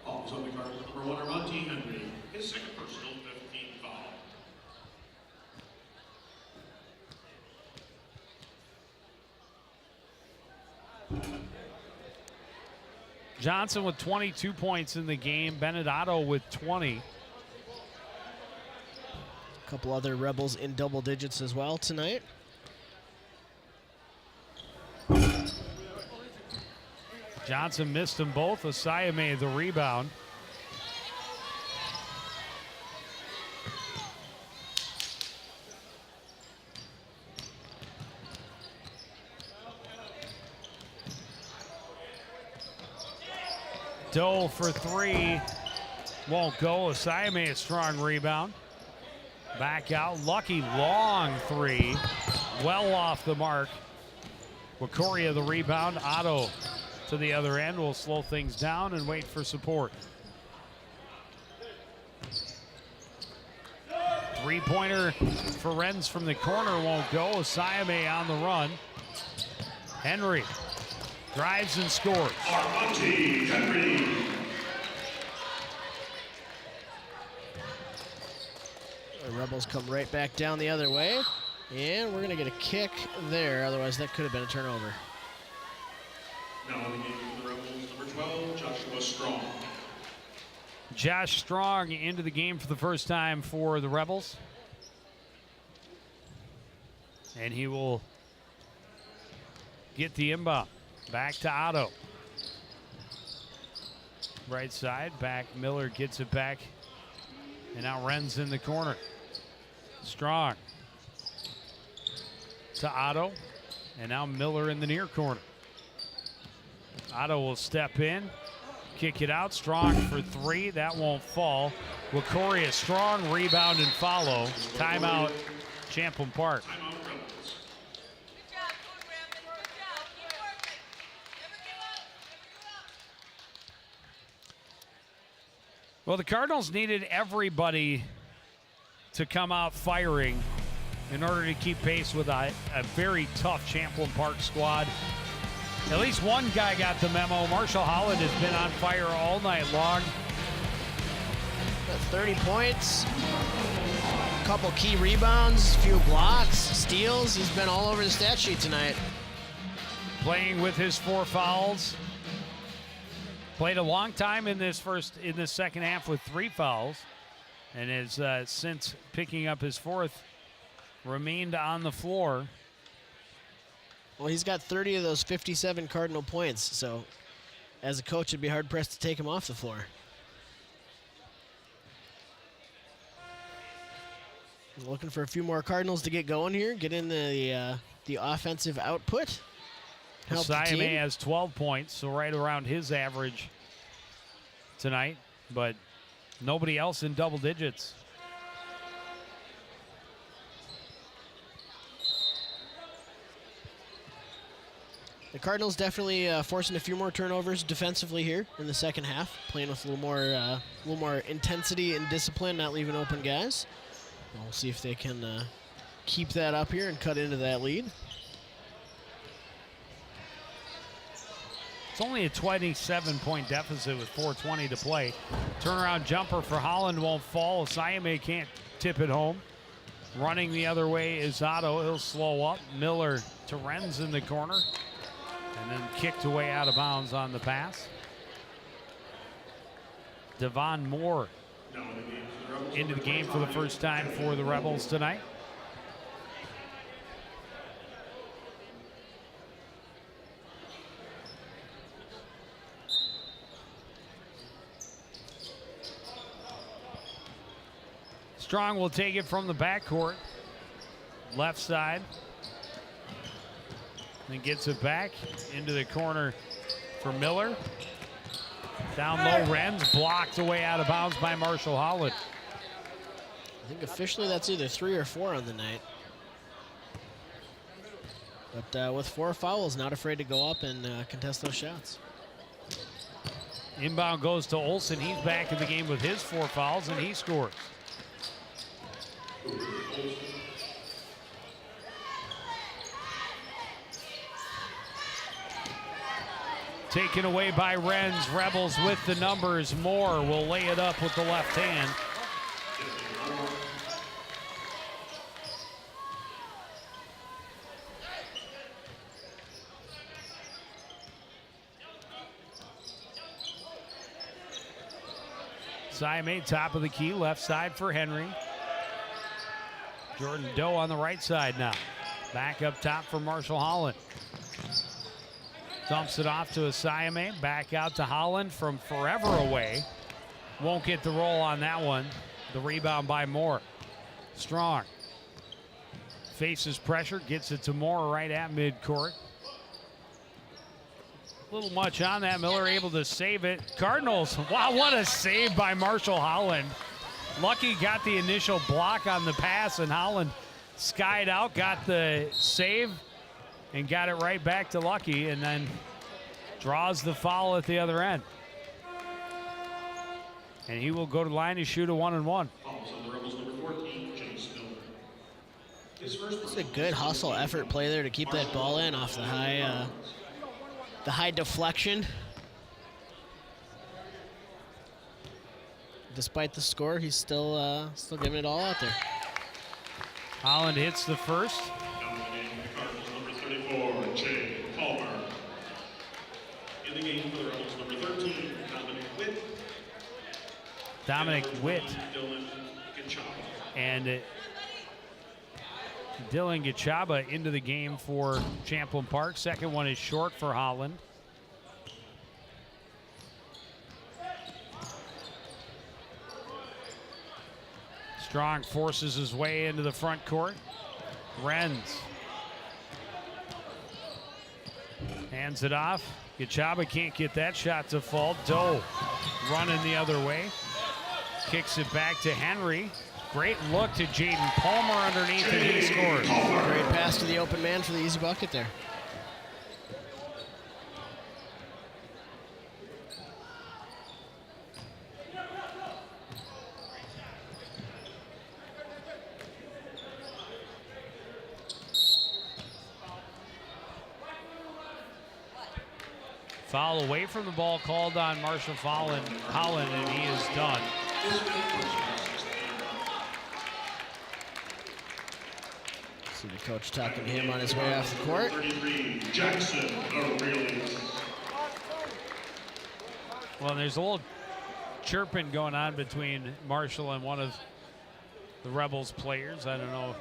Also on the Cardinals, number 1, Armonte Henry, his second personal 15 foul. Johnson with 22 points in the game. Bennett Otto with 20. A couple other Rebels in double digits as well tonight. Johnson missed them both. Osayame the rebound. Doe for 3. Won't go. Osayame a strong rebound. Back out. Lucky long 3. Well off the mark. Wakoria the rebound. Otto to the other end. Will slow things down and wait for support. 3-pointer for Renz from the corner won't go. Osayame on the run. Henry drives and scores. Armonte Henry. The Rebels come right back down the other way. And we're going to get a kick there. Otherwise, that could have been a turnover. Now in the game for the Rebels, number 12, Joshua Strong. Josh Strong into the game for the first time for the Rebels. And he will get the inbound. Back to Otto. Right side, back. Miller gets it back. And now Renz in the corner. Strong to Otto. And now Miller in the near corner. Otto will step in, kick it out. Strong for 3. That won't fall. Wakoria strong, rebound and follow. Timeout, Champlin Park. Well, the Cardinals needed everybody to come out firing in order to keep pace with a very tough Champlin Park squad. At least one guy got the memo. Marshall Holland has been on fire all night long. Got 30 points, a couple key rebounds, a few blocks, steals. He's been all over the stat sheet tonight. Playing with his 4 fouls. Played a long time in this second half with 3 fouls, and has since picking up his 4th, remained on the floor. Well, he's got 30 of those 57 Cardinal points, so as a coach, it'd be hard-pressed to take him off the floor. Looking for a few more Cardinals to get going here, get in the offensive output. Osayame has 12 points, so right around his average tonight, but nobody else in double digits. The Cardinals definitely forcing a few more turnovers defensively here in the second half, playing with a little more intensity and discipline, not leaving open guys. And we'll see if they can keep that up here and cut into that lead. It's only a 27-point deficit with 4:20 to play. Turnaround jumper for Holland won't fall. Siame can't tip it home. Running the other way is Otto. He'll slow up. Miller to Renz in the corner. And then kicked away out of bounds on the pass. Devon Moore into the game for the first time for the Rebels tonight. Strong will take it from the backcourt. Left side. Then gets it back into the corner for Miller. Down low, Renz blocked away out of bounds by Marshall Holland. I think officially that's either 3 or 4 on the night. But with 4 fouls, not afraid to go up and contest those shots. Inbound goes to Olsen. He's back in the game with his 4 fouls, and he scores. Taken away by Renz. Rebels with the numbers. Moore will lay it up with the left hand. Siame, top of the key, left side for Henry. Jordan Doe on the right side now. Back up top for Marshall Holland. Dumps it off to Siame. Back out to Holland from forever away. Won't get the roll on that one. The rebound by Moore. Strong. Faces pressure, gets it to Moore right at midcourt. A little much on that. Miller able to save it. Cardinals, wow, what a save by Marshall Holland. Lucky got the initial block on the pass, and Holland skied out, got the save, and got it right back to Lucky, and then draws the foul at the other end. And he will go to line to shoot a 1-and-1. This is a good hustle effort play there to keep that ball in off the high deflection. Despite the score, he's still giving it all out there. Holland hits the first. Number 34, Jay Palmer. In the game for the Rebels, number 13, Dominic Witt. Dylan Gachaba. And Dylan Gachaba into the game for Champlin Park. Second one is short for Holland. Strong forces his way into the front court. Renz hands it off. Gachaba can't get that shot to fall. Doe running the other way. Kicks it back to Henry. Great look to Jaden Palmer underneath, and he scores. Great pass to the open man for the easy bucket there. Foul away from the ball called on Marshall Holland, and he is done. See the coach talking to him on his way off the court. 33, Jackson Aurelius. Well, there's a little chirping going on between Marshall and one of the Rebels players. I don't know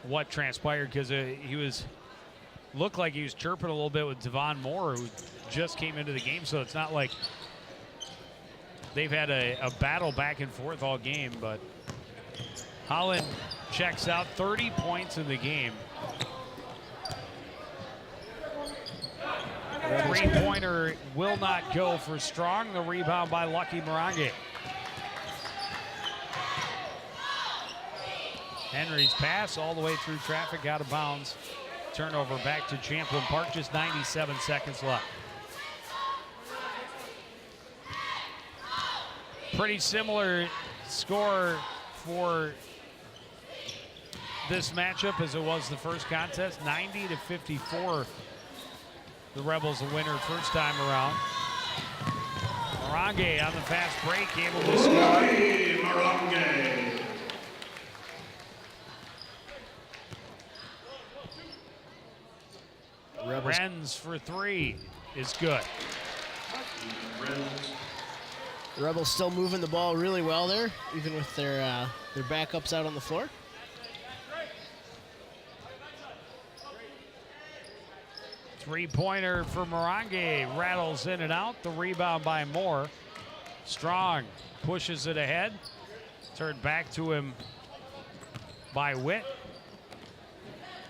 what transpired because looked like he was chirping a little bit with Devon Moore, who just came into the game, so it's not like they've had a battle back and forth all game, but Holland checks out, 30 points in the game. Three-pointer will not go for Strong. The rebound by Lucky Morange. Henry's pass all the way through traffic, out of bounds turnover back to Champlin Park. Just 97 seconds left. Pretty similar score for this matchup as it was the first contest. 90-54. The Rebels a winner first time around. Morange on the fast break, able to score. Morange. Renz for three is good. The Rebels still moving the ball really well there, even with their backups out on the floor. Three-pointer for Morange, rattles in and out. The rebound by Moore. Strong pushes it ahead. Turned back to him by Witt.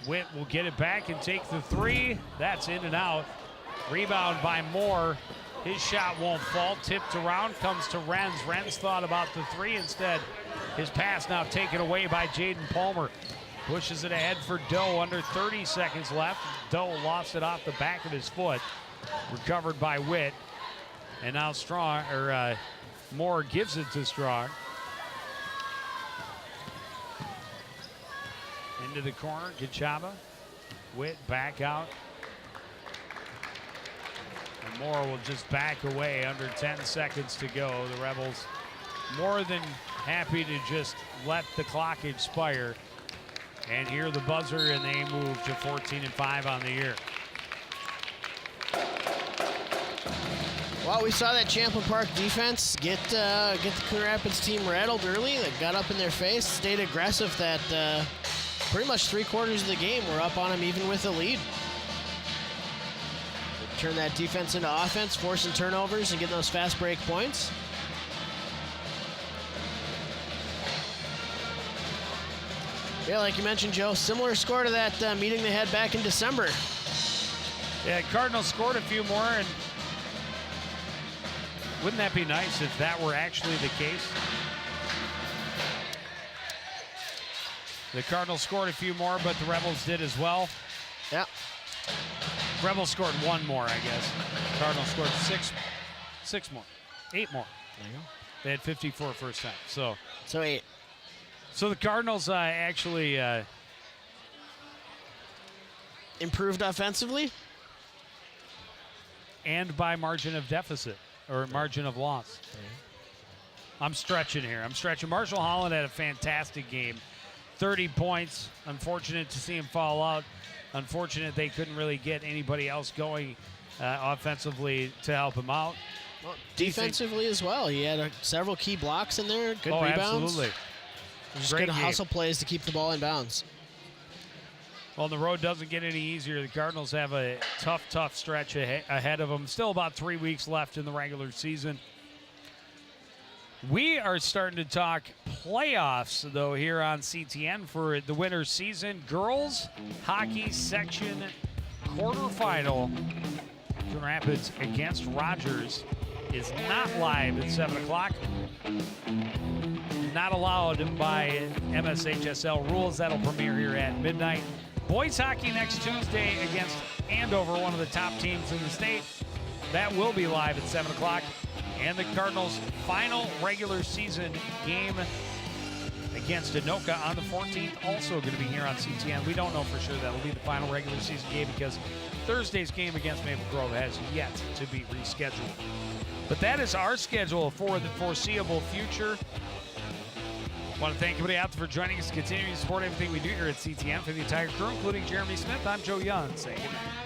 Witt will get it back and take the three. That's in and out. Rebound by Moore. His shot won't fall. Tipped around, comes to Renz. Renz thought about the three instead. His pass now taken away by Jaden Palmer. Pushes it ahead for Doe, under 30 seconds left. Doe lost it off the back of his foot. Recovered by Witt. And now Moore gives it to Strong. Into the corner, Gachaba. Witt back out. And Moore will just back away, under 10 seconds to go. The Rebels more than happy to just let the clock expire and hear the buzzer, and they move to 14-5 on the year. Well, we saw that Champlin Park defense get the Coon Rapids team rattled early. They got up in their face, stayed aggressive. That pretty much 3/4 of the game we're up on them even with a lead. Turn that defense into offense, forcing turnovers and getting those fast break points. Yeah, like you mentioned, Joe, similar score to that meeting they had back in December. Yeah, Cardinals scored a few more, and wouldn't that be nice if that were actually the case? The Cardinals scored a few more, but the Rebels did as well. Yeah. Rebels scored one more, I guess. Cardinals scored six more, 8 more. There you go. They had 54 first time, so 8. So the Cardinals actually improved offensively and by margin of deficit or margin of loss. I'm stretching here. Marshall Holland had a fantastic game. 30 points. Unfortunate to see him fall out. Unfortunate they couldn't really get anybody else going offensively to help him out. Well, defensively as well. He had several key blocks in there. Good rebounds. Absolutely. Just good hustle plays to keep the ball in bounds. Well, the road doesn't get any easier. The Cardinals have a tough stretch ahead of them. Still about 3 weeks left in the regular season. We are starting to talk playoffs, though, here on CTN for the winter season. Girls hockey section quarterfinal. Coon Rapids against Rogers is not live at 7 o'clock. Not allowed by MSHSL rules. That'll premiere here at midnight. Boys hockey next Tuesday against Andover, one of the top teams in the state. That will be live at 7 o'clock. And the Cardinals' final regular season game against Anoka on the 14th, also going to be here on CTN. We don't know for sure that'll be the final regular season game because Thursday's game against Maple Grove has yet to be rescheduled. But that is our schedule for the foreseeable future. I want to thank everybody out there for joining us, continuing to support everything we do here at CTN. For the entire crew, including Jeremy Smith, I'm Joe Young. Say good night.